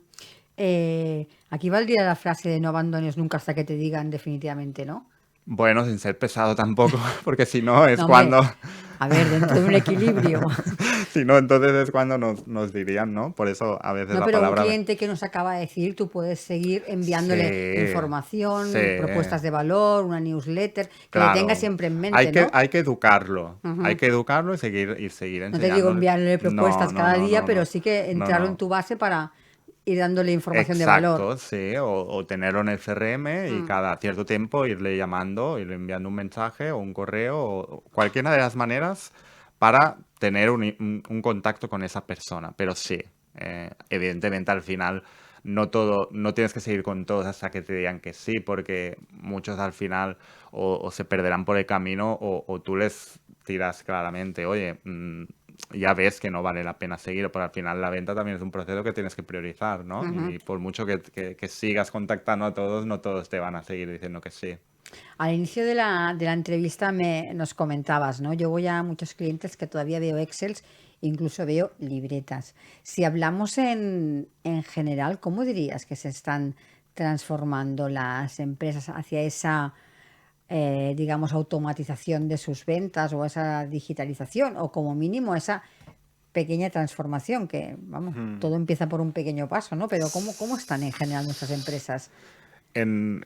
Aquí valdría la frase de no abandones nunca hasta que te digan definitivamente no. Bueno, sin ser pesado tampoco, porque si no es No, hombre, cuando... a ver, dentro de un equilibrio. Si no, entonces es cuando nos dirían, ¿no? Por eso a veces No, la pero un palabra... cliente que nos acaba de decir, tú puedes seguir enviándole Sí, información, sí, propuestas de valor, una newsletter, que le tenga claro. siempre en mente, ¿no? Hay que educarlo. Hay Ujú. que educarlo y seguir No te digo enseñándole. enviarle No, propuestas no, cada no, día, no, pero no. sí que No, entrarlo en no. tu base para ir dándole información de valor. Exacto, sí, o tenerlo en el CRM y Mm, cada cierto tiempo irle llamando, irle enviando un mensaje o un correo o cualquiera de las maneras para tener un contacto con esa persona. Pero sí, evidentemente al final no tienes que seguir con todos hasta que te digan que sí, porque muchos al final o se perderán por el camino o tú les tiras claramente, oye, ya ves que no vale la pena seguir, pero al final la venta también es un proceso que tienes que priorizar, ¿no? ujú. Y por mucho que sigas contactando a todos, no todos te van a seguir diciendo que sí. Al inicio de la entrevista nos comentabas, ¿no? Yo voy a muchos clientes que todavía veo Excels, incluso veo libretas. Si hablamos en general, ¿cómo dirías que se están transformando las empresas hacia esa, digamos, automatización de sus ventas o esa digitalización o como mínimo esa pequeña transformación que, vamos, Mm. todo empieza por un pequeño paso, ¿no? Pero ¿cómo están en general nuestras empresas?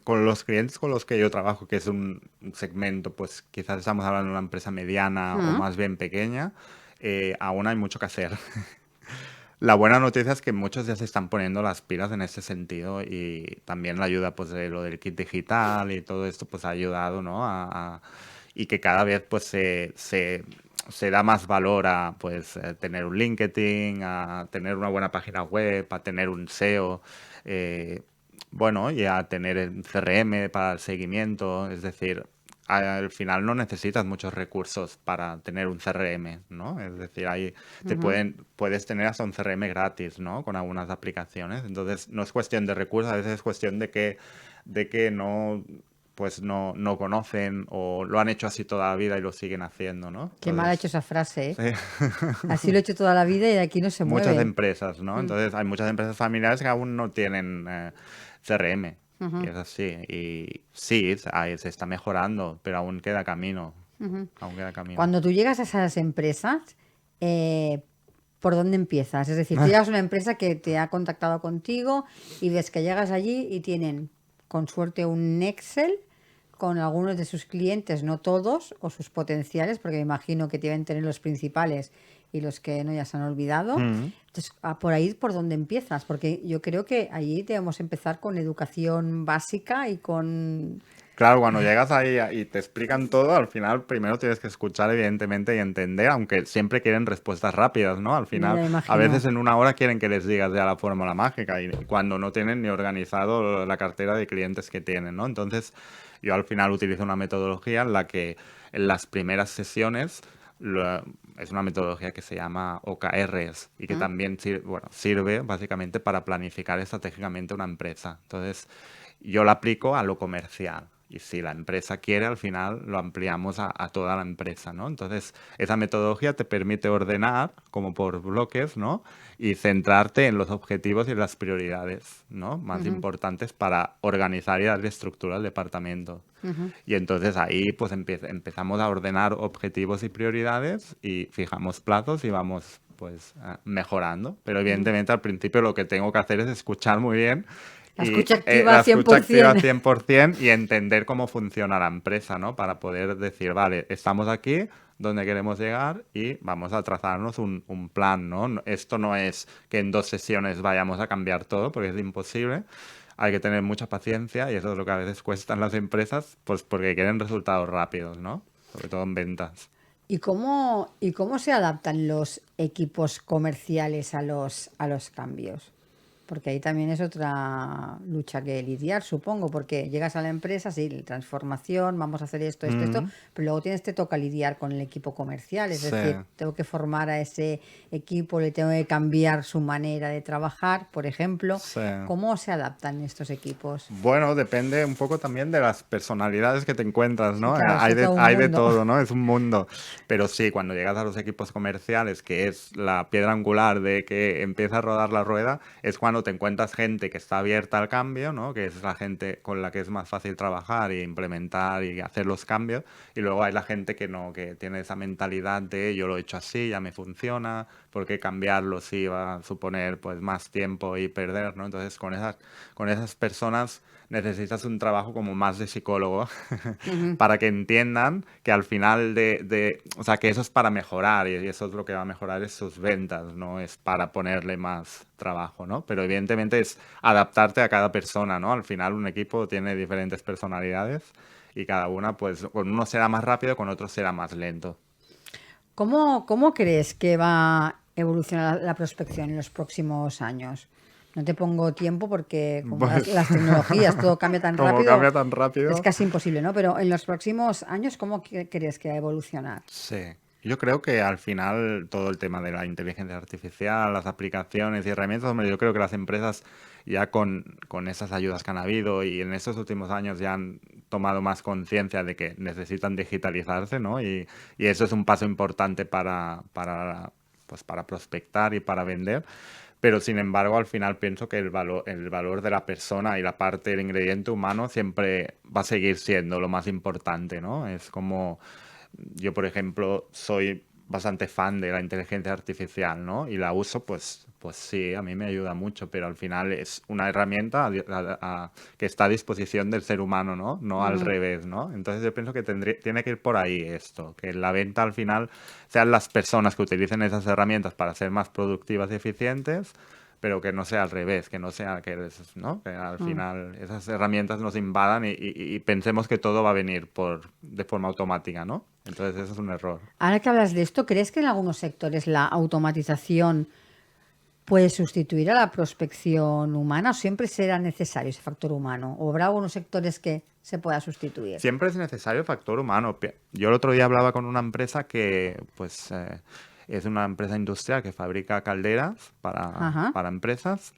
Con los clientes con los que yo trabajo, que es un segmento, pues quizás estamos hablando de una empresa mediana o Mm, más bien pequeña, aún hay mucho que hacer. La buena noticia es que muchos ya se están poniendo las pilas en ese sentido y también la ayuda pues de lo del kit digital y todo esto pues ha ayudado, ¿no? Y que cada vez pues se da más valor a pues tener un LinkedIn, a tener una buena página web, a tener un SEO, eh, bueno, y a tener el CRM para el seguimiento, es decir, al final no necesitas muchos recursos para tener un CRM, ¿no? Es decir, ujú. puedes tener hasta un CRM gratis, ¿no? Con algunas aplicaciones. Entonces, no es cuestión de recursos, a veces es cuestión de que no, pues no conocen o lo han hecho así toda la vida y lo siguen haciendo, ¿no? Qué mal ha hecho Entonces, esa frase, ¿eh? sí. Así lo he hecho toda la vida y de aquí no se Muchas mueven. empresas, ¿no? Mm, Entonces, hay muchas empresas familiares que aún no tienen CRM. Y ujú, es así. Y sí, se está mejorando, pero aún queda camino. ujú. Aún queda camino. Cuando tú llegas a esas empresas, eh, ¿por dónde empiezas? Es decir, tú llegas a una empresa que te ha contactado contigo y ves que llegas allí y tienen, con suerte, un Excel con algunos de sus clientes, no todos, o sus potenciales, porque me imagino que deben tener los principales y los que no ya se han olvidado. Mm. Entonces, por ahí por dónde empiezas, porque yo creo que allí debemos empezar con educación básica y con... Claro, cuando llegas ahí y te explican todo, al final primero tienes que escuchar, evidentemente, y entender, aunque siempre quieren respuestas rápidas, ¿no? Al Ya final, me a veces imagino. en una hora quieren que les digas ya la fórmula mágica y cuando no tienen ni organizado la cartera de clientes que tienen, ¿no? Entonces, yo al final utilizo una metodología en la que en las primeras sesiones es una metodología que se llama OKRs y que ¿Mm? también sirve básicamente para planificar estratégicamente una empresa. Entonces, yo la aplico a lo comercial. Y si la empresa quiere, al final lo ampliamos a toda la empresa, ¿no? Entonces, esa metodología te permite ordenar como por bloques, ¿no? Y centrarte en los objetivos y las prioridades, ¿no? Más Ujú, importantes para organizar y darle estructura al departamento. ujú, Y entonces ahí pues empezamos a ordenar objetivos y prioridades y fijamos plazos y vamos pues mejorando. Pero ujú. evidentemente al principio lo que tengo que hacer es escuchar muy bien La y escucha activa la escucha activa 100%. 100% y entender cómo funciona la empresa, ¿no? Para poder decir, vale, estamos aquí, donde queremos llegar y vamos a trazarnos un plan, ¿no? Esto no es que en 2 sesiones vayamos a cambiar todo, porque es imposible. Hay que tener mucha paciencia y eso es lo que a veces cuestan las empresas, pues porque quieren resultados rápidos, ¿no? Sobre todo en ventas. Y cómo se adaptan los equipos comerciales a los cambios? Porque ahí también es otra lucha que lidiar, supongo, porque llegas a la empresa, sí, transformación, vamos a hacer esto, Mm, pero luego te toca lidiar con el equipo comercial, es sí. decir, tengo que formar a ese equipo, le tengo que cambiar su manera de trabajar, por ejemplo. Sí. ¿Cómo se adaptan estos equipos? Bueno, depende un poco también de las personalidades que te encuentras, Sí, ¿no? claro, es que todo un Hay de mundo. todo, ¿no? Es un mundo. Pero sí, cuando llegas a los equipos comerciales, que es la piedra angular de que empieza a rodar la rueda, es cuando cuando te encuentras gente que está abierta al cambio, ¿no? Que es la gente con la que es más fácil trabajar y implementar y hacer los cambios, y luego hay la gente que no, que tiene esa mentalidad de yo lo he hecho así, ya me funciona, ¿por qué cambiarlo si va a suponer pues más tiempo y perder, ¿no? Entonces con esas personas necesitas un trabajo como más de psicólogo para que entiendan que al final o sea, que eso es para mejorar y eso es lo que va a mejorar es sus ventas, no es para ponerle más trabajo, ¿no? Pero evidentemente es adaptarte a cada persona, ¿no? Al final un equipo tiene diferentes personalidades y cada una, pues, con uno será más rápido, con otro será más lento. ¿Cómo crees que va a evolucionar la prospección en los próximos años? No te pongo tiempo porque como Pues, las tecnologías, todo cambia tan como rápido, cambia tan rápido. es casi imposible, ¿no? Pero en los próximos años, ¿cómo crees que va a evolucionar? Sí, yo creo que al final todo el tema de la inteligencia artificial, las aplicaciones y herramientas, hombre, yo creo que las empresas ya con esas ayudas que han habido y en estos últimos años ya han tomado más conciencia de que necesitan digitalizarse, ¿no? Y eso es un paso importante pues para prospectar y para vender. Pero sin embargo, al final pienso que el valor de la persona y la parte del ingrediente humano siempre va a seguir siendo lo más importante, ¿no? Es como yo, por ejemplo, soy bastante fan de la inteligencia artificial, ¿no? Y la uso, pues sí, a mí me ayuda mucho, pero al final es una herramienta que está a disposición del ser humano, ¿no? No al revés, ¿no? Entonces yo pienso que tiene que ir por ahí esto, que en la venta al final sean las personas que utilicen esas herramientas para ser más productivas y eficientes, pero que no sea al revés, que no sea ¿no? Que al final esas herramientas nos invadan y pensemos que todo va a venir de forma automática, ¿no? Entonces eso es un error. Ahora que hablas de esto, ¿crees que en algunos sectores la automatización puede sustituir a la prospección humana o siempre será necesario ese factor humano? ¿O habrá algunos sectores que se pueda sustituir? Siempre es necesario el factor humano. Yo el otro día hablaba con una empresa que, pues, es una empresa industrial que fabrica calderas Ajá. para empresas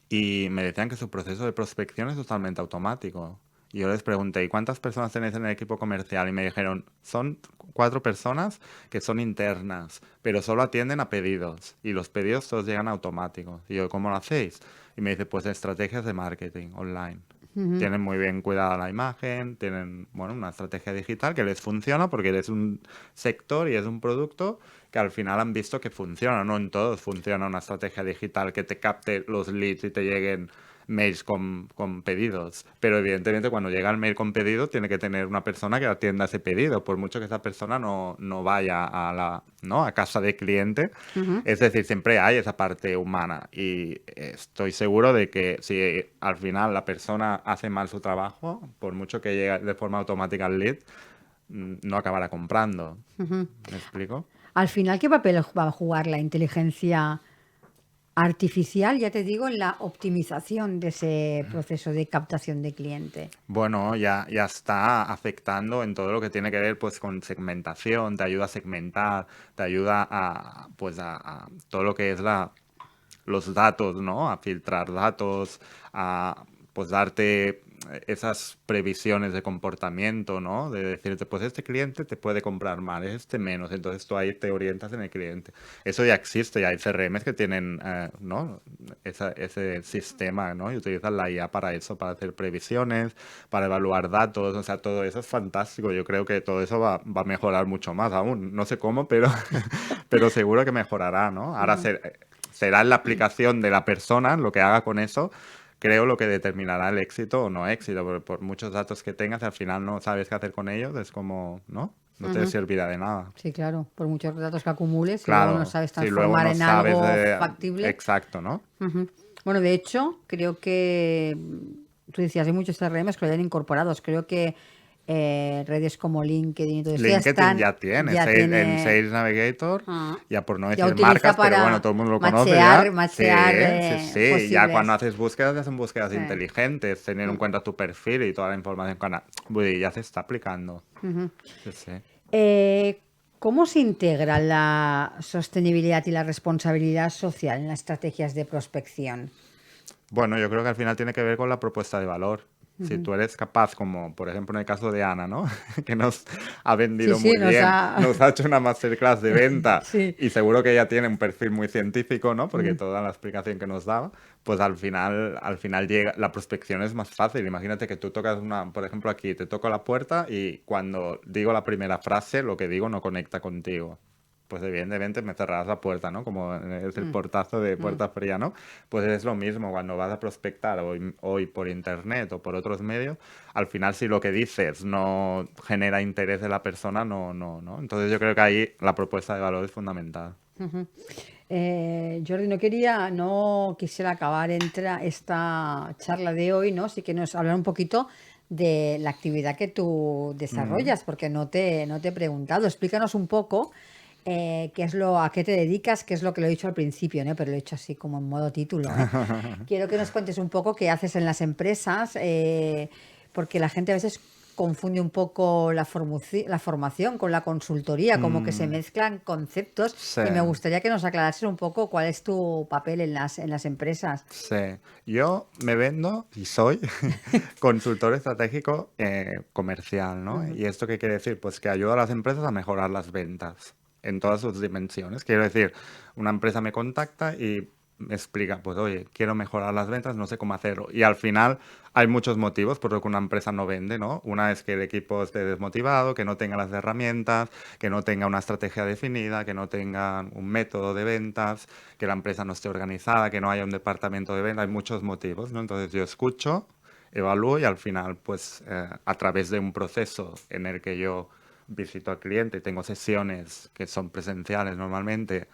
y me decían que su proceso de prospección es totalmente automático. Y yo les pregunté, ¿y cuántas personas tenéis en el equipo comercial? Y me dijeron, son 4 personas que son internas, pero solo atienden a pedidos. Y los pedidos todos llegan automáticos. Y yo, ¿cómo lo hacéis? Y me dice, pues estrategias de marketing online. Tienen muy bien cuidada la imagen, tienen, bueno, una estrategia digital que les funciona porque es un sector y es un producto que al final han visto que funciona. No en todos funciona una estrategia digital que te capte los leads y te lleguen mails con pedidos. Pero evidentemente cuando llega el mail con pedido tiene que tener una persona que atienda ese pedido, por mucho que esa persona no vaya ¿no? a casa de cliente. Es decir, siempre hay esa parte humana y estoy seguro de que si al final la persona hace mal su trabajo, por mucho que llegue de forma automática al lead, no acabará comprando. ¿Me explico? Al final, ¿qué papel va a jugar la inteligencia artificial, ya te digo, en la optimización de ese proceso de captación de cliente? Bueno, ya está afectando en todo lo que tiene que ver pues con segmentación, te ayuda a segmentar, te ayuda pues a todo lo que es los datos, ¿no? A filtrar datos, a pues darte esas previsiones de comportamiento, ¿no? De decirte, pues este cliente te puede comprar más, este menos, entonces tú ahí te orientas en el cliente. Eso ya existe, ya hay CRMs que tienen, ¿no? Ese sistema, ¿no? Y utilizan la IA para eso, para hacer previsiones, para evaluar datos, o sea, todo eso es fantástico. Yo creo que todo eso va a mejorar mucho más aún. No sé cómo, pero, pero seguro que mejorará, ¿no? Ahora será en la aplicación de la persona lo que haga con eso, creo lo que determinará el éxito o no éxito, porque por muchos datos que tengas, al final no sabes qué hacer con ellos, es como, ¿no? No te servirá de nada. Sí, claro, por muchos datos que acumules, si Claro, luego no sabes si luego transformar no en sabes algo factible. exacto, ¿no? Bueno, de hecho, creo que tú decías, hay muchos CRMs que lo hayan incorporados. Creo que redes como LinkedIn y todo esto LinkedIn ya tiene, en Sales Navigator, ya por no decir marcas, pero bueno, todo el mundo lo conoce ya. Machear Sí, ya cuando posibles. haces búsquedas, hacen búsquedas Sí. inteligentes, tener en cuenta tu perfil y toda la información ya se está aplicando. Sí, sí. ¿Cómo se integra la sostenibilidad y la responsabilidad social en las estrategias de prospección? Bueno, yo creo que al final tiene que ver con la propuesta de valor. Si tú eres capaz, como por ejemplo en el caso de Ana, ¿no? Que nos ha Sí, vendido sí, muy bien, nos ha hecho una masterclass de venta Sí. y seguro que ella tiene un perfil muy científico, ¿no? Porque toda la explicación que nos daba, pues al final llega, la prospección es más fácil. Imagínate que tú tocas por ejemplo aquí, te toco la puerta y cuando digo la primera frase, lo que digo no conecta contigo. Pues evidentemente me cerrarás la puerta, ¿no? Como es el portazo de puerta fría, ¿no? Pues es lo mismo cuando vas a prospectar hoy por internet o por otros medios, al final si lo que dices no genera interés de la persona, no. Entonces yo creo que ahí la propuesta de valor es fundamental. Jordi, no quisiera acabar esta charla de hoy, ¿no? Sí que nos hablar un poquito de la actividad que tú desarrollas, porque no te he preguntado. Explícanos un poco a qué te dedicas, qué es lo que lo he dicho al principio, ¿no? Pero lo he hecho así como en modo título, ¿eh? Quiero que nos cuentes un poco qué haces en las empresas, porque la gente a veces confunde un poco la formación con la consultoría, como que se Mm, mezclan conceptos sí. y me gustaría que nos aclarases un poco cuál es tu papel en las empresas. Sí, yo me vendo y soy consultor estratégico comercial, ¿no? Ujú, ¿Y esto qué quiere decir? Pues que ayuda a las empresas a mejorar las ventas en todas sus dimensiones. Quiero decir, una empresa me contacta y me explica, pues oye, quiero mejorar las ventas, no sé cómo hacerlo. Y al final hay muchos motivos por los que una empresa no vende, ¿no? Una es que el equipo esté desmotivado, que no tenga las herramientas, que no tenga una estrategia definida, que no tenga un método de ventas, que la empresa no esté organizada, que no haya un departamento de venta. Hay muchos motivos, ¿no? Entonces yo escucho, evalúo y al final, pues a través de un proceso en el que yo visito al cliente, tengo sesiones que son presenciales normalmente,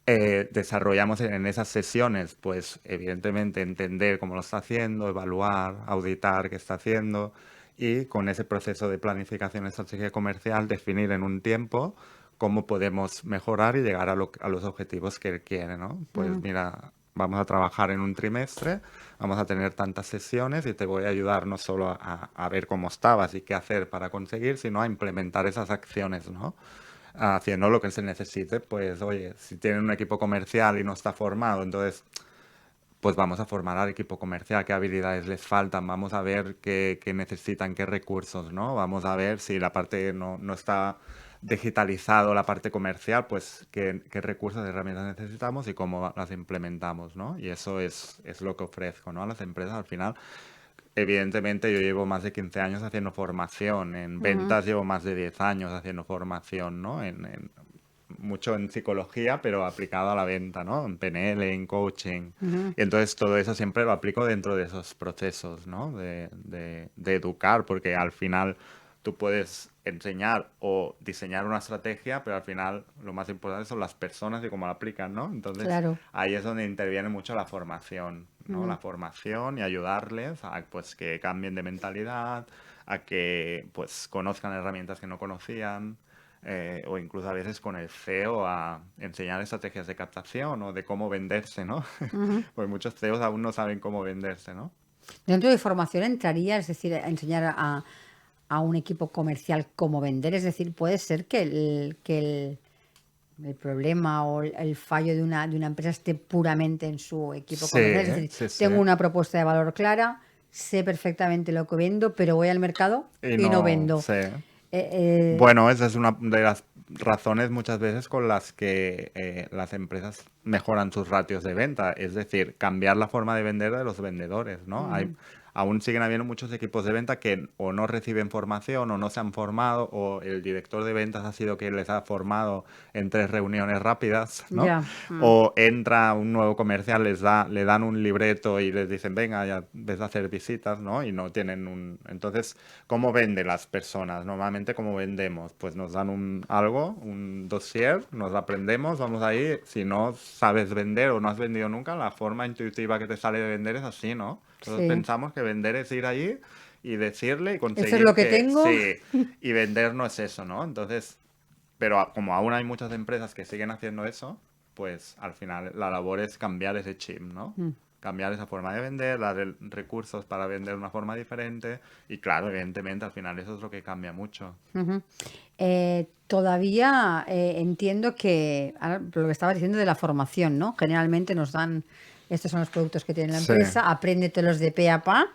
desarrollamos en esas sesiones, pues evidentemente entender cómo lo está haciendo, evaluar, auditar qué está haciendo y con ese proceso de planificación estratégica comercial definir en un tiempo cómo podemos mejorar y llegar a los objetivos que él quiere, ¿no? Pues ujú, mira, vamos a trabajar en un trimestre, vamos a tener tantas sesiones y te voy a ayudar no solo a ver cómo estabas y qué hacer para conseguir, sino a implementar esas acciones, ¿no? Haciendo lo que se necesite, pues oye, si tienen un equipo comercial y no está formado, entonces pues vamos a formar al equipo comercial, qué habilidades les faltan, vamos a ver qué necesitan, qué recursos, ¿no? Vamos a ver si la parte no está digitalizado, la parte comercial, pues qué recursos, herramientas necesitamos y cómo las implementamos, ¿no? Y eso es lo que ofrezco, ¿no? A las empresas al final. Evidentemente yo llevo más de 15 años haciendo formación, en ujú, ventas llevo más de 10 años haciendo formación, ¿no? Mucho en psicología, pero aplicado a la venta, ¿no? En PNL, en coaching. ujú. Y entonces todo eso siempre lo aplico dentro de esos procesos, ¿no? De educar, porque al final tú puedes enseñar o diseñar una estrategia, pero al final lo más importante son las personas y cómo la aplican, ¿no? Entonces Claro. ahí es donde interviene mucho la formación, ¿no? Ujú. La formación y ayudarles a pues que cambien de mentalidad, a que pues conozcan herramientas que no conocían, o incluso a veces con el CEO a enseñar estrategias de captación o de cómo venderse, ¿no? Ujú. Porque muchos CEOs aún no saben cómo venderse, ¿no? Dentro de formación entraría, es decir, a enseñar a un equipo comercial cómo vender. Es decir, puede ser que el problema o el fallo de una empresa esté puramente en su equipo comercial. Es Sí, decir, sí, sí. tengo una propuesta de valor clara, sé perfectamente lo que vendo, pero voy al mercado Y y no no vendo. sé. Eh, Bueno, esa es una de las razones muchas veces con las que las empresas mejoran sus ratios de venta, es decir, cambiar la forma de vender de los vendedores, ¿no? ujú, Aún siguen habiendo muchos equipos de venta que o no reciben formación o no se han formado o el director de ventas ha sido que les ha formado en 3 reuniones rápidas, ¿no? ya. O entra un nuevo comercial, le dan un libreto y les dicen, venga, ya ves a hacer visitas, ¿no? Y no tienen un... Entonces, ¿cómo venden las personas? Normalmente, ¿cómo vendemos? Pues nos dan un dossier, nos lo aprendemos, vamos ahí. Si no sabes vender o no has vendido nunca, la forma intuitiva que te sale de vender es así, ¿no? Nosotros Sí. pensamos que vender es ir allí y decirle y Esto es lo conseguir que que tengo. sí, y vender no es eso, ¿no? Entonces, pero como aún hay muchas empresas que siguen haciendo eso, pues al final la labor es cambiar ese chip, ¿no? Mm, Cambiar esa forma de vender, dar recursos para vender de una forma diferente y claro, evidentemente al final eso es lo que cambia mucho. ujú. Todavía entiendo que ahora, lo que estaba diciendo de la formación, ¿no? Generalmente nos dan, estos son los productos que tiene la Sí, empresa, apréndetelos de pe a pa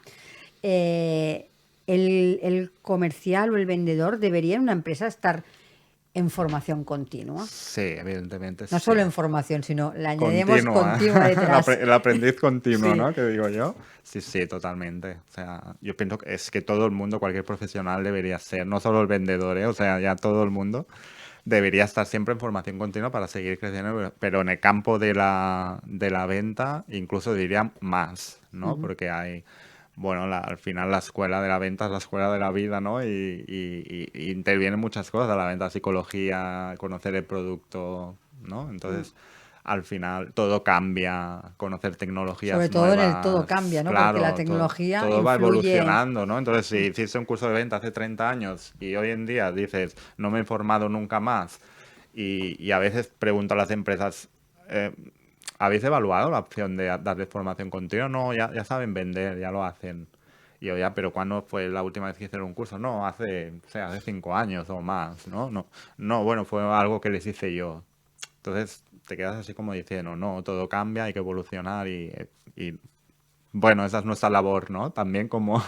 eh, el comercial o el vendedor debería en una empresa estar en formación continua. Sí, evidentemente No sí. solo en formación, sino le añadimos Continua. continua detrás. El aprendiz continuo, Sí. ¿no? Que digo yo. Sí, sí, totalmente. O sea, yo pienso que es que todo el mundo, cualquier profesional debería ser, no solo el vendedor, ¿eh? O sea, ya todo el mundo debería estar siempre en formación continua para seguir creciendo, pero en el campo de la venta incluso diría más, ¿no? Porque hay, bueno, al final la escuela de la venta es la escuela de la vida, ¿no? Y intervienen muchas cosas, la venta, psicología, conocer el producto, ¿no? Entonces, al final todo cambia, conocer Sobre tecnologías todo en el todo cambia, nuevas, ¿no? Porque la claro, tecnología todo va influye. evolucionando, ¿no? Entonces, si hiciste un curso de venta hace 30 años y hoy en día dices, no me he formado nunca más, y a veces pregunto a las empresas, eh, ¿habéis evaluado la opción de darles formación continua? No, ya saben vender, ya lo hacen. Y yo ya, pero ¿cuándo fue la última vez que hicieron un curso? No, hace, o sea, hace 5 años o más, ¿no? No, bueno, fue algo que les hice yo. Entonces te quedas así como diciendo, no, todo cambia, hay que evolucionar y bueno, esa es nuestra labor, ¿no? También como,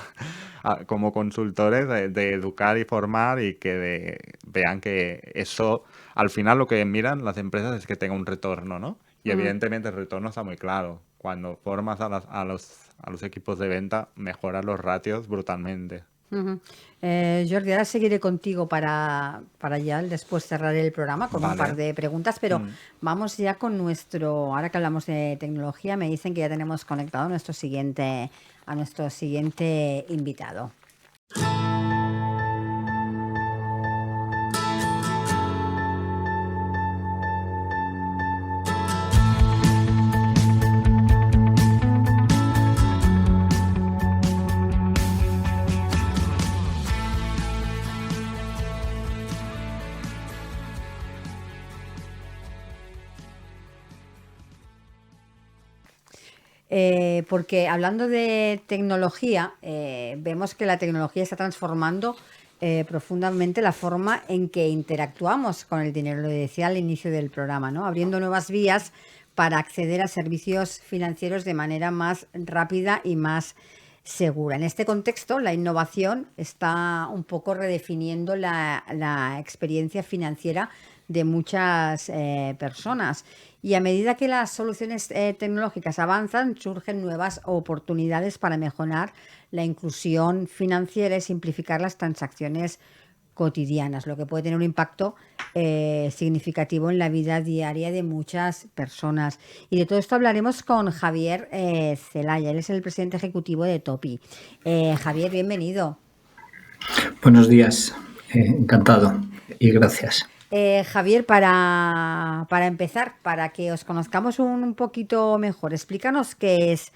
como consultores de educar y formar y que vean que eso, al final lo que miran las empresas es que tenga un retorno, ¿no? Y evidentemente el retorno está muy claro. Cuando formas a los equipos de venta, mejoras los ratios brutalmente. Ujú. Jordi, ahora seguiré contigo para ya después cerrar el programa con un par Vale. de preguntas, pero vamos ya con ahora que hablamos de tecnología, me dicen que ya tenemos conectado a nuestro siguiente invitado. Porque hablando de tecnología, vemos que la tecnología está transformando profundamente la forma en que interactuamos con el dinero, lo decía al inicio del programa, ¿no? Abriendo nuevas vías para acceder a servicios financieros de manera más rápida y más segura. En este contexto, la innovación está un poco redefiniendo la experiencia financiera de muchas personas. Y a medida que las soluciones tecnológicas avanzan, surgen nuevas oportunidades para mejorar la inclusión financiera y simplificar las transacciones cotidianas, lo que puede tener un impacto significativo en la vida diaria de muchas personas. Y de todo esto hablaremos con Javier Zelaya, él es el presidente ejecutivo de Topi. Javier, bienvenido. Buenos días, encantado y gracias. Javier, para empezar, para que os conozcamos un poquito mejor, explícanos qué es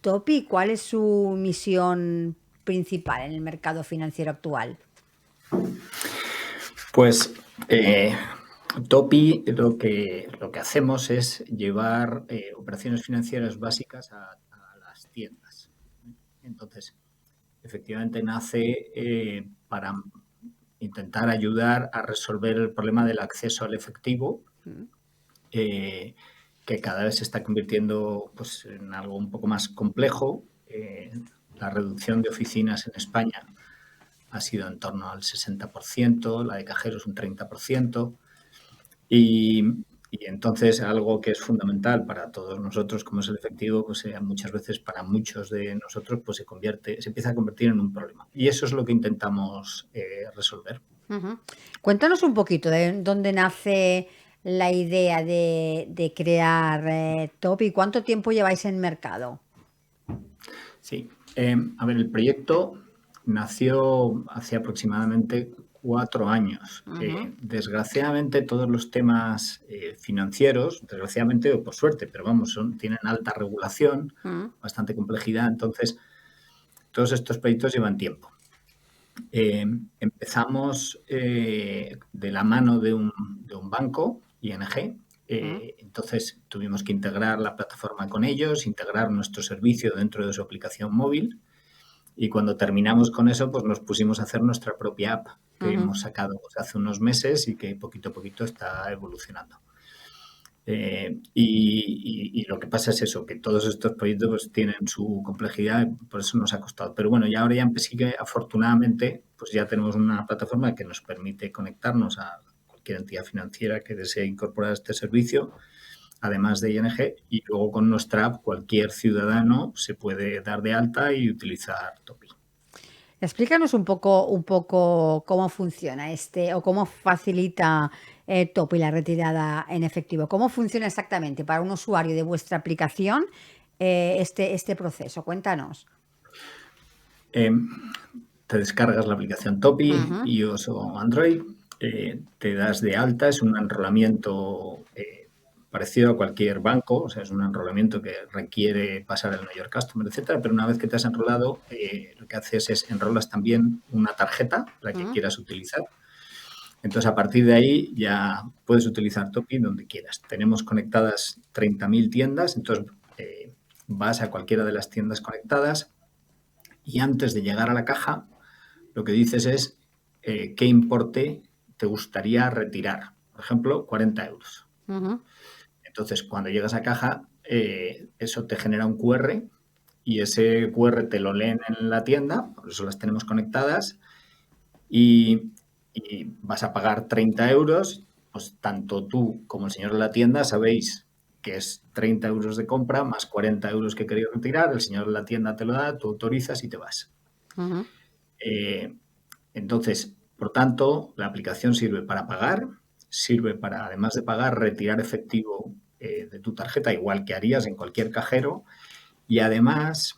Topi y cuál es su misión principal en el mercado financiero actual. Pues Topi lo que hacemos es llevar operaciones financieras básicas a las tiendas. Entonces, efectivamente nace para intentar ayudar a resolver el problema del acceso al efectivo, que cada vez se está convirtiendo pues, en algo un poco más complejo. La reducción de oficinas en España ha sido en torno al 60%, la de cajeros un 30%, y entonces algo que es fundamental para todos nosotros, como es el efectivo, pues muchas veces para muchos de nosotros pues se empieza a convertir en un problema. Y eso es lo que intentamos resolver. Cuéntanos un poquito de dónde nace la idea de crear Topi y cuánto tiempo lleváis en mercado. Sí, a ver, el proyecto nació hace aproximadamente 4 años. Desgraciadamente todos los temas financieros, desgraciadamente o por suerte, pero vamos, tienen alta regulación, bastante complejidad, entonces todos estos proyectos llevan tiempo. Empezamos de la mano de un banco, ING. Entonces tuvimos que integrar la plataforma con ellos, integrar nuestro servicio dentro de su aplicación móvil, y cuando terminamos con eso pues nos pusimos a hacer nuestra propia app que hemos sacado hace unos meses y que poquito a poquito está evolucionando. Y lo que pasa es eso, que todos estos proyectos pues, tienen su complejidad, por eso nos ha costado. Pero bueno, ya ahora ya sí que afortunadamente pues ya tenemos una plataforma que nos permite conectarnos a cualquier entidad financiera que desee incorporar este servicio, además de ING, y luego con nuestra app cualquier ciudadano se puede dar de alta y utilizar Topi. Explícanos un poco cómo funciona o cómo facilita Topi la retirada en efectivo. ¿Cómo funciona exactamente para un usuario de vuestra aplicación este proceso? Cuéntanos. Te descargas la aplicación Topi, iOS o Android, te das de alta, es un enrolamiento parecido a cualquier banco, o sea, es un enrolamiento que requiere pasar el Know Your Customer, etcétera, pero una vez que te has enrolado, lo que haces es enrolas también una tarjeta, la que quieras utilizar. Entonces, a partir de ahí ya puedes utilizar Topi donde quieras. Tenemos conectadas 30.000 tiendas, entonces vas a cualquiera de las tiendas conectadas y antes de llegar a la caja, lo que dices es qué importe te gustaría retirar. Por ejemplo, 40 euros. Entonces, cuando llegas a caja, eso te genera un QR y ese QR te lo leen en la tienda, por eso las tenemos conectadas, y vas a pagar 30 euros, pues tanto tú como el señor de la tienda sabéis que es 30 euros de compra más 40 euros que queréis retirar, el señor de la tienda te lo da, tú autorizas y te vas. Entonces, por tanto, la aplicación sirve para pagar, sirve para, además de pagar, retirar efectivo de tu tarjeta, igual que harías en cualquier cajero, y además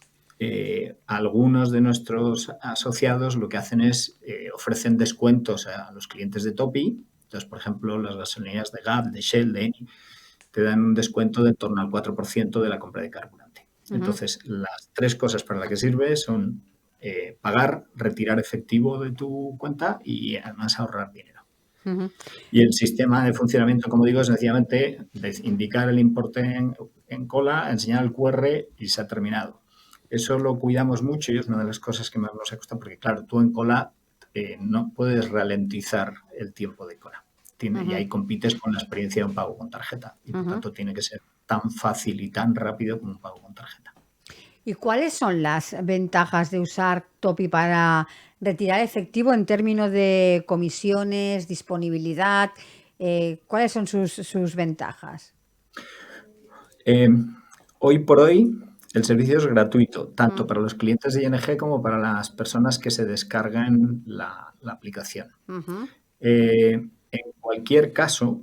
algunos de nuestros asociados lo que hacen es ofrecen descuentos a los clientes de Topi. Entonces, por ejemplo, las gasolineras de Gap, de Shell, de Eni, te dan un descuento de en torno al 4% de la compra de carburante. Entonces, las tres cosas para las que sirve son pagar, retirar efectivo de tu cuenta y además ahorrar dinero. Y el sistema de funcionamiento, como digo, es sencillamente indicar el importe en cola, enseñar el QR y se ha terminado. Eso lo cuidamos mucho y es una de las cosas que más nos ha costado, porque claro, tú en cola no puedes ralentizar el tiempo de cola. Y ahí compites con la experiencia de un pago con tarjeta. Y por tanto tiene que ser tan fácil y tan rápido como un pago con tarjeta. ¿Y cuáles son las ventajas de usar Topi para retirar efectivo en términos de comisiones, disponibilidad? ¿Cuáles son sus ventajas? Hoy por hoy el servicio es gratuito, tanto para los clientes de ING como para las personas que se descargan la aplicación. En cualquier caso,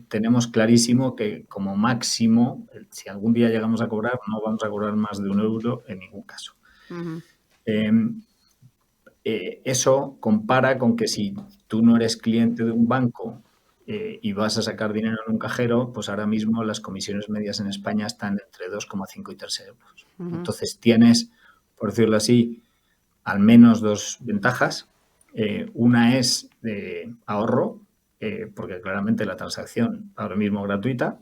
tenemos clarísimo que como máximo, si algún día llegamos a cobrar, no vamos a cobrar más de 1 euro en ningún caso. Eso compara con que si tú no eres cliente de un banco y vas a sacar dinero en un cajero, pues ahora mismo las comisiones medias en España están entre 2,5 y 3 euros. Entonces tienes, por decirlo así, al menos dos ventajas. Una es de ahorro, porque claramente la transacción ahora mismo es gratuita,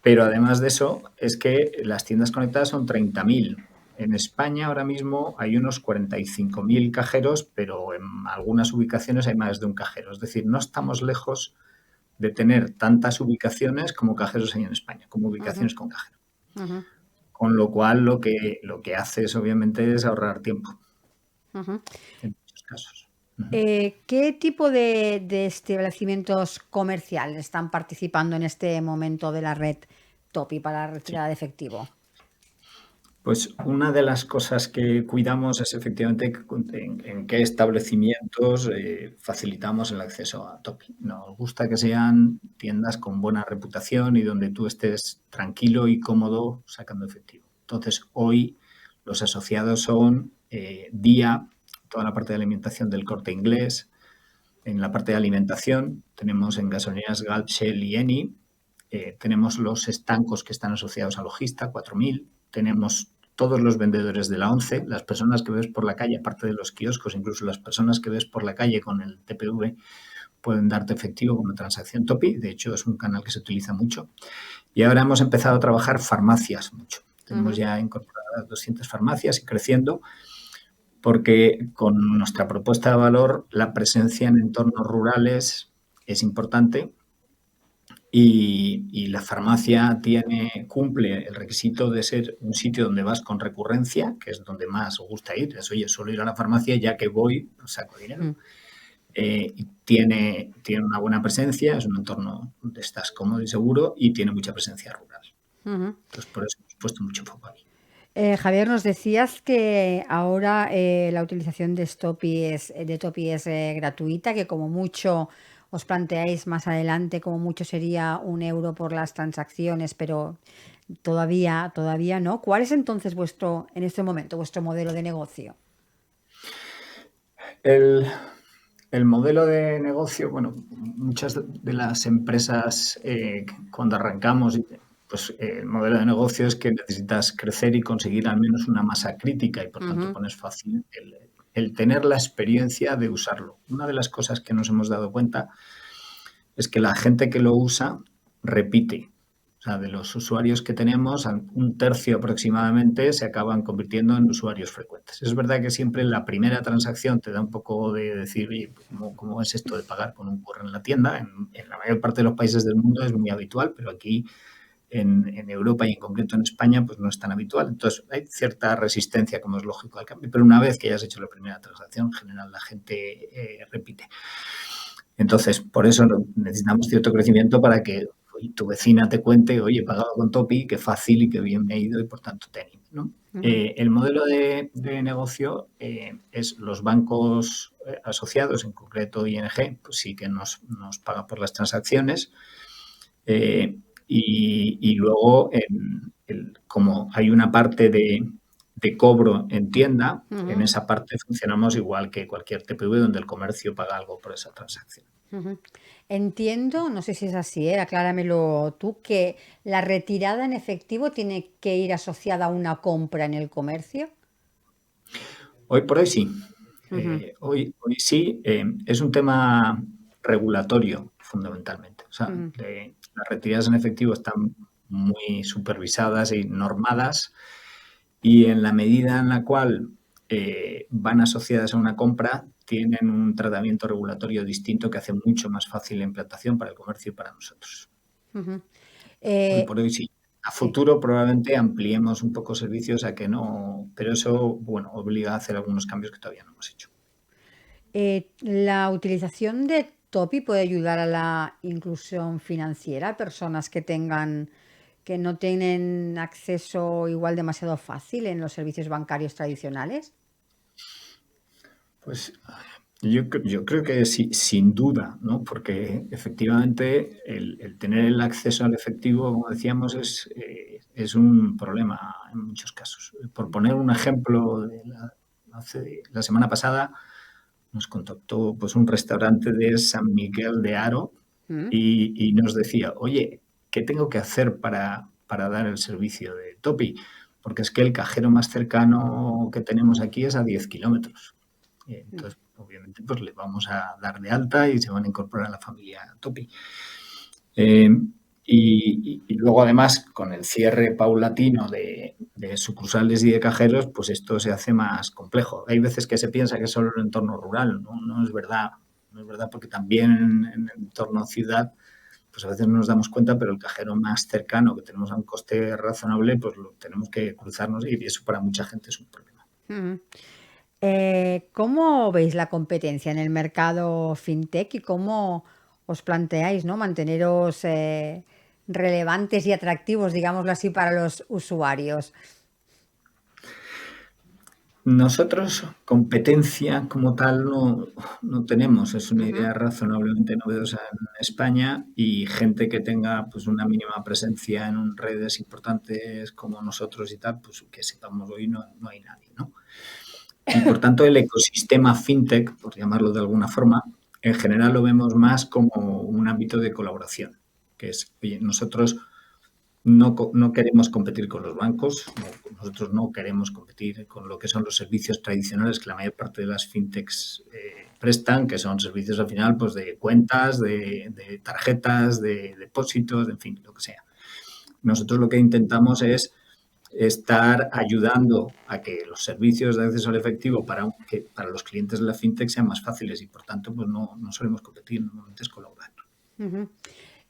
pero además de eso es que las tiendas conectadas son 30.000. En España ahora mismo hay unos 45.000 cajeros, pero en algunas ubicaciones hay más de un cajero. Es decir, no estamos lejos de tener tantas ubicaciones como cajeros hay en España, como ubicaciones con cajero. Con lo cual lo que hace es obviamente es ahorrar tiempo en muchos casos. ¿Qué tipo de establecimientos comerciales están participando en este momento de la red Topi para la retirada de efectivo? Pues una de las cosas que cuidamos es efectivamente en qué establecimientos facilitamos el acceso a Topi. Nos gusta que sean tiendas con buena reputación y donde tú estés tranquilo y cómodo sacando efectivo. Entonces, hoy los asociados son Día, toda la parte de alimentación del Corte Inglés. En la parte de alimentación tenemos en gasolineras Galp, Shell y Eni. Tenemos los estancos que están asociados a Logista, 4.000. Tenemos todos los vendedores de la 11, las personas que ves por la calle, aparte de los kioscos, incluso las personas que ves por la calle con el TPV pueden darte efectivo con una transacción Topi. De hecho, es un canal que se utiliza mucho. Y ahora hemos empezado a trabajar farmacias mucho. Tenemos ya incorporadas 200 farmacias y creciendo, porque con nuestra propuesta de valor la presencia en entornos rurales es importante y la farmacia cumple el requisito de ser un sitio donde vas con recurrencia, que es donde más os gusta ir. Es, oye, suelo ir a la farmacia, ya que voy, pues saco dinero. Y tiene una buena presencia, es un entorno donde estás cómodo y seguro y tiene mucha presencia rural. Entonces, por eso hemos puesto mucho foco ahí. Javier, nos decías que ahora la utilización de Topi es gratuita, que como mucho os planteáis más adelante, como mucho sería 1 euro por las transacciones, pero todavía no. ¿Cuál es entonces en este momento, vuestro modelo de negocio? El modelo de negocio, bueno, muchas de las empresas cuando arrancamos, pues el modelo de negocio es que necesitas crecer y conseguir al menos una masa crítica y por tanto pones fácil el tener la experiencia de usarlo. Una de las cosas que nos hemos dado cuenta es que la gente que lo usa repite. O sea, de los usuarios que tenemos, 1/3 aproximadamente se acaban convirtiendo en usuarios frecuentes. Es verdad que siempre la primera transacción te da un poco de decir, oye, ¿cómo es esto de pagar con un QR en la tienda? En la mayor parte de los países del mundo es muy habitual, pero aquí en Europa y en concreto en España pues no es tan habitual. Entonces hay cierta resistencia, como es lógico, al cambio. Pero una vez que ya has hecho la primera transacción, en general la gente repite. Entonces, por eso necesitamos cierto crecimiento para que tu vecina te cuente, oye, he pagado con Topi, qué fácil y qué bien me ha ido y por tanto te animo, ¿no? El modelo de negocio es los bancos asociados, en concreto ING, pues sí que nos paga por las transacciones y luego como hay una parte de cobro en tienda, en esa parte funcionamos igual que cualquier TPV donde el comercio paga algo por esa transacción. Entiendo, no sé si es así, acláramelo tú, que la retirada en efectivo tiene que ir asociada a una compra en el comercio. Hoy por hoy sí. Hoy sí. Es un tema regulatorio fundamentalmente. O sea, las retiradas en efectivo están muy supervisadas y normadas y en la medida en la cual van asociadas a una compra, tienen un tratamiento regulatorio distinto que hace mucho más fácil la implantación para el comercio y para nosotros. Hoy por hoy sí. A futuro probablemente ampliemos un poco servicios a que no, pero eso, bueno, obliga a hacer algunos cambios que todavía no hemos hecho. La utilización de Topi puede ayudar a la inclusión financiera, personas que no tienen acceso igual demasiado fácil en los servicios bancarios tradicionales. Pues yo creo que sí, sin duda, ¿no? Porque efectivamente el tener el acceso al efectivo, como decíamos, es un problema en muchos casos. Por poner un ejemplo, la semana pasada nos contactó pues, un restaurante de San Miguel de Haro y nos decía, oye, ¿qué tengo que hacer para dar el servicio de Topi? Porque es que el cajero más cercano que tenemos aquí es a 10 kilómetros. Entonces, obviamente, pues le vamos a dar de alta y se van a incorporar a la familia Topi. Y luego, además, con el cierre paulatino de sucursales y de cajeros, pues esto se hace más complejo. Hay veces que se piensa que es solo en el entorno rural, no es verdad. No es verdad porque también en el entorno ciudad, pues a veces no nos damos cuenta, pero el cajero más cercano que tenemos a un coste razonable, pues lo tenemos que cruzarnos y eso para mucha gente es un problema. ¿Cómo veis la competencia en el mercado fintech y cómo os planteáis, ¿no? manteneros relevantes y atractivos, digámoslo así, para los usuarios? Nosotros competencia como tal no tenemos. Es una idea razonablemente novedosa en España y gente que tenga pues una mínima presencia en redes importantes como nosotros y tal, pues que sepamos hoy no hay nadie, ¿no? Y por tanto el ecosistema fintech, por llamarlo de alguna forma, en general lo vemos más como un ámbito de colaboración, que es, oye, nosotros no queremos competir con los bancos, nosotros no queremos competir con lo que son los servicios tradicionales que la mayor parte de las fintechs prestan, que son servicios al final pues de cuentas, de tarjetas, de depósitos, en fin, lo que sea. Nosotros lo que intentamos es estar ayudando a que los servicios de acceso al efectivo para los clientes de la fintech sean más fáciles y por tanto pues no solemos competir, normalmente es colaborar.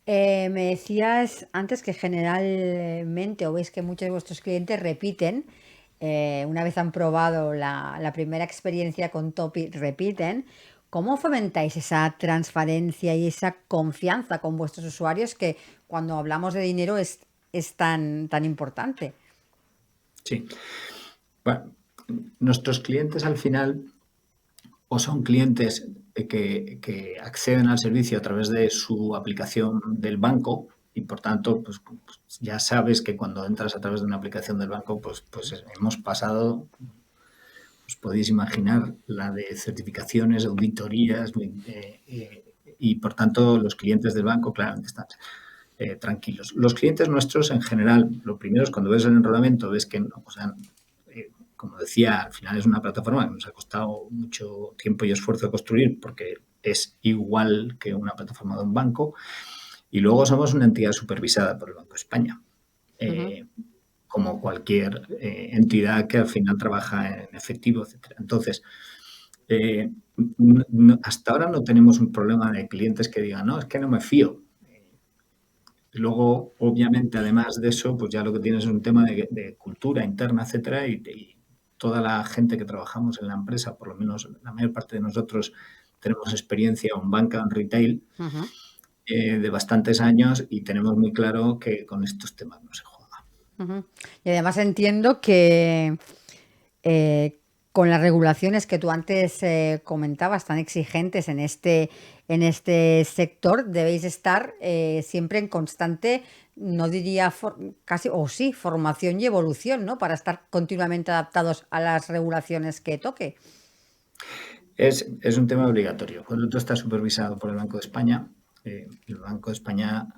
Me decías antes que generalmente, o veis que muchos de vuestros clientes repiten, una vez han probado la primera experiencia con Topi, repiten. ¿Cómo fomentáis esa transparencia y esa confianza con vuestros usuarios que cuando hablamos de dinero es tan importante? Sí. Bueno, nuestros clientes al final o son clientes que acceden al servicio a través de su aplicación del banco y por tanto, pues ya sabes que cuando entras a través de una aplicación del banco, pues hemos pasado, os podéis imaginar, la de certificaciones, auditorías y por tanto los clientes del banco claramente están tranquilos. Los clientes nuestros en general, lo primero es cuando ves el enrolamiento, ves que, no, o sea, como decía, al final es una plataforma que nos ha costado mucho tiempo y esfuerzo construir porque es igual que una plataforma de un banco y luego somos una entidad supervisada por el Banco de España. Ujú. Como cualquier entidad que al final trabaja en efectivo, etcétera. Entonces, hasta ahora no tenemos un problema de clientes que digan, no, es que no me fío. Luego, obviamente, además de eso, pues ya lo que tienes es un tema de cultura interna, etcétera, y toda la gente que trabajamos en la empresa, por lo menos la mayor parte de nosotros, tenemos experiencia en banca, en retail, Ujú. de bastantes años y tenemos muy claro que con estos temas no se juega. Ujú. Y además entiendo que eh, con las regulaciones que tú antes comentabas, tan exigentes en este sector, debéis estar siempre en constante, no diría casi, o sí, formación y evolución, ¿no? Para estar continuamente adaptados a las regulaciones que toque. Es un tema obligatorio. Cuando tú estás supervisado por el Banco de España, el Banco de España,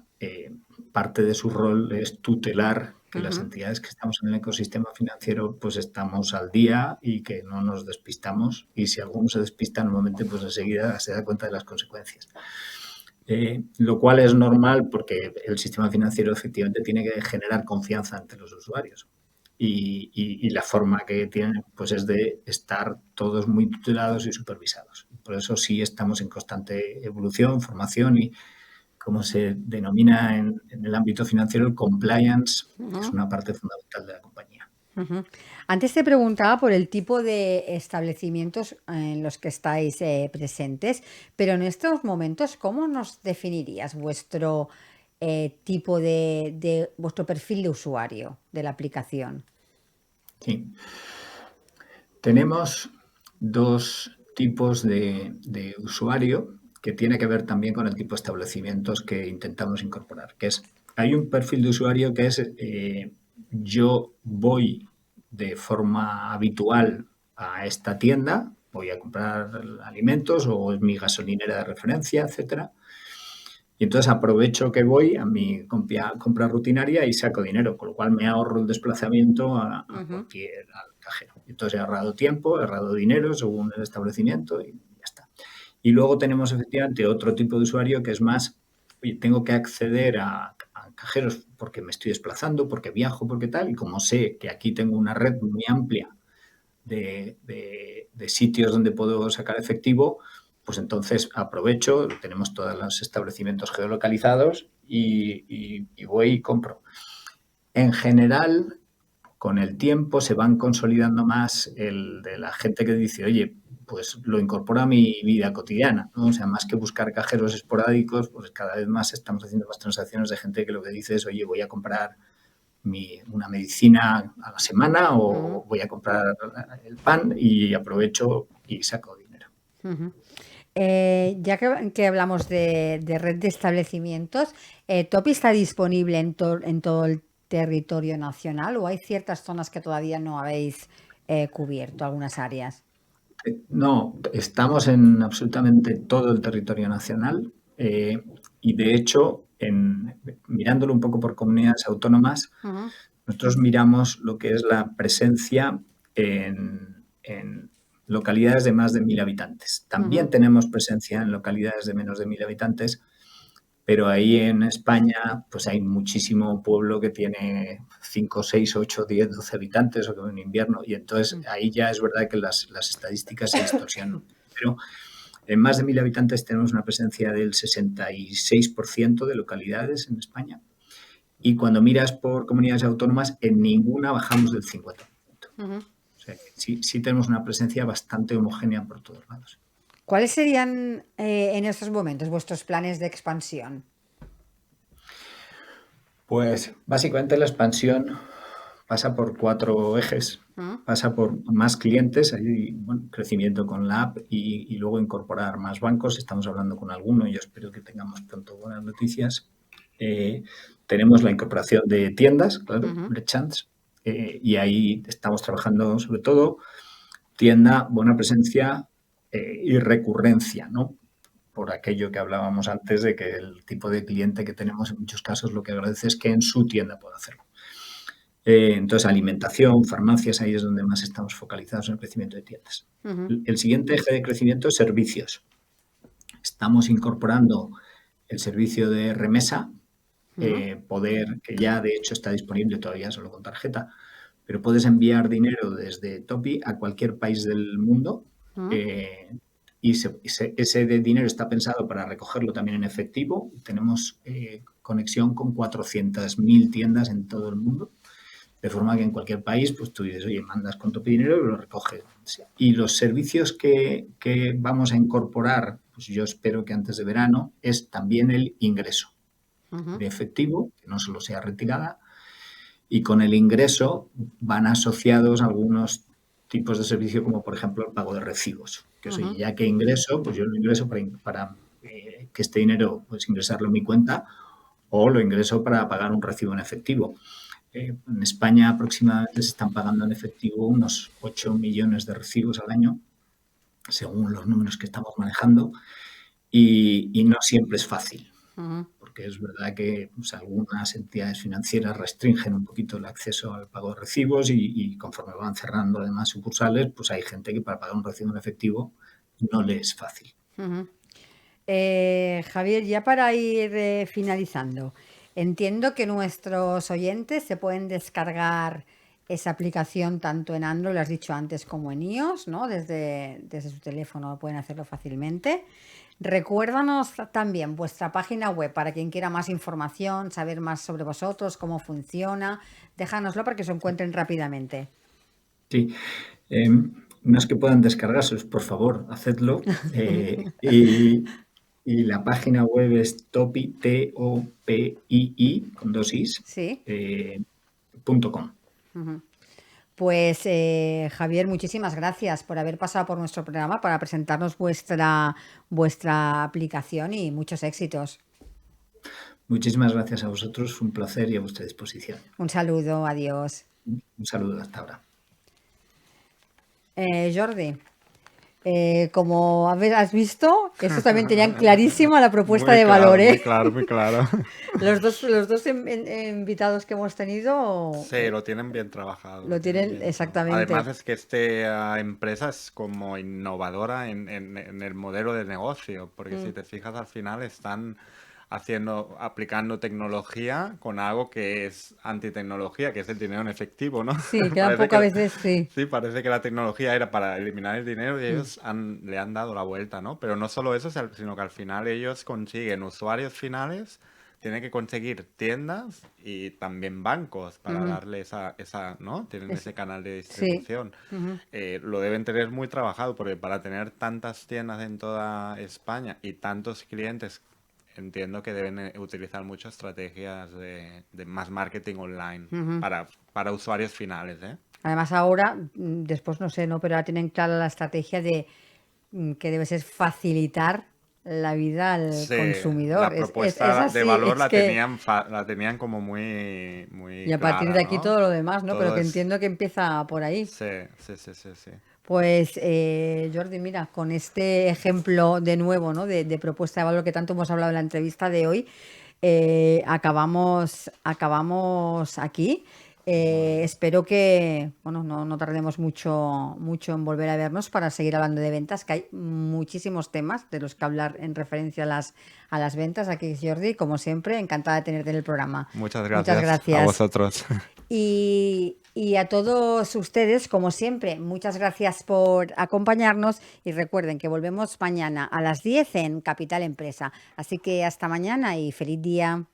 parte de su rol es tutelar que las Ujú. entidades que estamos en el ecosistema financiero pues estamos al día y que no nos despistamos. Y si alguno se despista, normalmente pues enseguida se da cuenta de las consecuencias. Lo cual es normal porque el sistema financiero efectivamente tiene que generar confianza entre los usuarios. Y la forma que tienen pues es de estar todos muy tutelados y supervisados. Por eso sí estamos en constante evolución, formación y como se denomina en el ámbito financiero, el compliance es Ujú. una parte fundamental de la compañía. Ujú. Antes te preguntaba por el tipo de establecimientos en los que estáis presentes, pero en estos momentos, ¿cómo nos definirías vuestro tipo de vuestro perfil de usuario de la aplicación? Sí. Tenemos dos tipos de usuario que tiene que ver también con el tipo de establecimientos que intentamos incorporar, que es, hay un perfil de usuario que es yo voy de forma habitual a esta tienda, voy a comprar alimentos o es mi gasolinera de referencia, etcétera. Y entonces aprovecho que voy a mi compra rutinaria y saco dinero, con lo cual me ahorro el desplazamiento a Ujú. cualquier al cajero. Entonces he ahorrado tiempo, he ahorrado dinero según el establecimiento y ya está. Y luego tenemos efectivamente otro tipo de usuario que es más, oye, tengo que acceder a cajeros porque me estoy desplazando, porque viajo, porque tal, y como sé que aquí tengo una red muy amplia de sitios donde puedo sacar efectivo, pues entonces aprovecho, tenemos todos los establecimientos geolocalizados y voy y compro. En general, con el tiempo se van consolidando más el de la gente que dice, oye, pues lo incorporo a mi vida cotidiana, ¿no? O sea, más que buscar cajeros esporádicos, pues cada vez más estamos haciendo más transacciones de gente que lo que dice es, oye, voy a comprar una medicina a la semana Ujú. o voy a comprar el pan y aprovecho y saco dinero. Ujú. Ya que hablamos de red de establecimientos, ¿Topi está disponible en todo el territorio nacional o hay ciertas zonas que todavía no habéis cubierto, algunas áreas? No, estamos en absolutamente todo el territorio nacional y de hecho, mirándolo un poco por comunidades autónomas, Ujú. nosotros miramos lo que es la presencia en localidades de más de 1.000 habitantes. También Ujú. tenemos presencia en localidades de menos de 1.000 habitantes, pero ahí en España pues hay muchísimo pueblo que tiene 5, 6, 8, 10, 12 habitantes o que en invierno y entonces Mm. ahí ya es verdad que las estadísticas se distorsionan. Pero En más de 1.000 habitantes tenemos una presencia del 66% de localidades en España. Y cuando miras por comunidades autónomas, en ninguna bajamos del 50%. Ujú. O sea, que sí tenemos una presencia bastante homogénea por todos lados. ¿Cuáles serían en estos momentos vuestros planes de expansión? Pues básicamente la expansión pasa por 4 ejes. ¿Mm? Pasa por más clientes, hay crecimiento con la app y luego incorporar más bancos. Estamos hablando con alguno y yo espero que tengamos pronto buenas noticias. Tenemos la incorporación de tiendas, claro, Ujú. merchants, y ahí estamos trabajando sobre todo tienda, buena presencia y recurrencia, ¿no? Por aquello que hablábamos antes de que el tipo de cliente que tenemos en muchos casos lo que agradece es que en su tienda pueda hacerlo. Entonces, alimentación, farmacias, ahí es donde más estamos focalizados en el crecimiento de tiendas. Ujú. El siguiente eje de crecimiento es servicios. Estamos incorporando el servicio de remesa, poder, que ya de hecho está disponible todavía solo con tarjeta, pero puedes enviar dinero desde Topi a cualquier país del mundo Ujú. y ese dinero está pensado para recogerlo también en efectivo. Tenemos conexión con 400.000 tiendas en todo el mundo. De forma que en cualquier país, pues tú dices, oye, mandas con tu dinero y lo recoge. Y los servicios que vamos a incorporar, pues yo espero que antes de verano, es también el ingreso Ujú. de efectivo, que no solo sea retirada, y con el ingreso van asociados algunos tipos de servicio, como por ejemplo el pago de recibos. Que eso, Ujú. ya que ingreso, pues yo lo ingreso para que este dinero, pues ingresarlo en mi cuenta, o lo ingreso para pagar un recibo en efectivo. En España aproximadamente se están pagando en efectivo unos 8 millones de recibos al año, según los números que estamos manejando, y no siempre es fácil, Ujú. porque es verdad que pues, algunas entidades financieras restringen un poquito el acceso al pago de recibos y conforme van cerrando además sucursales, pues hay gente que para pagar un recibo en efectivo no le es fácil. Ujú. Javier, ya para ir finalizando, entiendo que nuestros oyentes se pueden descargar esa aplicación tanto en Android, lo has dicho antes, como en iOS, ¿no? Desde su teléfono pueden hacerlo fácilmente. Recuérdanos también vuestra página web para quien quiera más información, saber más sobre vosotros, cómo funciona. Déjanoslo para que se encuentren rápidamente. Sí, no es que puedan descargarse, por favor, hacedlo. Y la página web es topi, Topii, con 2 is, Sí. .com. Ujú. Pues Javier, muchísimas gracias por haber pasado por nuestro programa para presentarnos vuestra aplicación y muchos éxitos. Muchísimas gracias a vosotros, fue un placer y a vuestra disposición. Un saludo, adiós. Un saludo hasta ahora. Jordi, como has visto, estos también tenían clarísima la propuesta de valor, Muy ¿eh? claro, muy claro. Los dos invitados que hemos tenido Sí, lo tienen bien trabajado. lo Lo tienen tienen bien trabajado. exactamente. Además es que esta empresa es como innovadora en el modelo de negocio, porque si te fijas al final están aplicando tecnología con algo que es antitecnología, que es el dinero en efectivo, ¿no? Sí, queda un Parece poco a que, veces, sí. sí, parece que la tecnología era para eliminar el dinero y ellos le han dado la vuelta, ¿no? Pero no solo eso, sino que al final ellos consiguen usuarios finales, tienen que conseguir tiendas y también bancos para darle ¿no? Tienen Es- ese canal de sí. distribución. Ujú. Lo deben tener muy trabajado porque para tener tantas tiendas en toda España y tantos clientes, entiendo que deben utilizar muchas estrategias de más marketing online para usuarios finales, ¿eh? Además ahora, después no sé, ¿no? Pero ahora tienen clara la estrategia de que debe ser facilitar la vida al Sí, consumidor. la Es propuesta de así, valor es que... la tenían como muy, Y muy a partir clara, de aquí ¿no? todo lo demás, ¿no? Pero Todo que es... entiendo que empieza por ahí. Sí, sí, sí, sí, sí. Pues Jordi, mira, con este ejemplo de nuevo, ¿no? De propuesta de valor que tanto hemos hablado en la entrevista de hoy, acabamos aquí. Espero que no tardemos mucho en volver a vernos para seguir hablando de ventas, que hay muchísimos temas de los que hablar en referencia a las ventas. Aquí, Jordi, como siempre, encantada de tenerte en el programa. Muchas Muchas gracias a vosotros. Y a todos ustedes, como siempre, muchas gracias por acompañarnos y recuerden que volvemos mañana a las 10 en Capital Empresa. Así que hasta mañana y feliz día.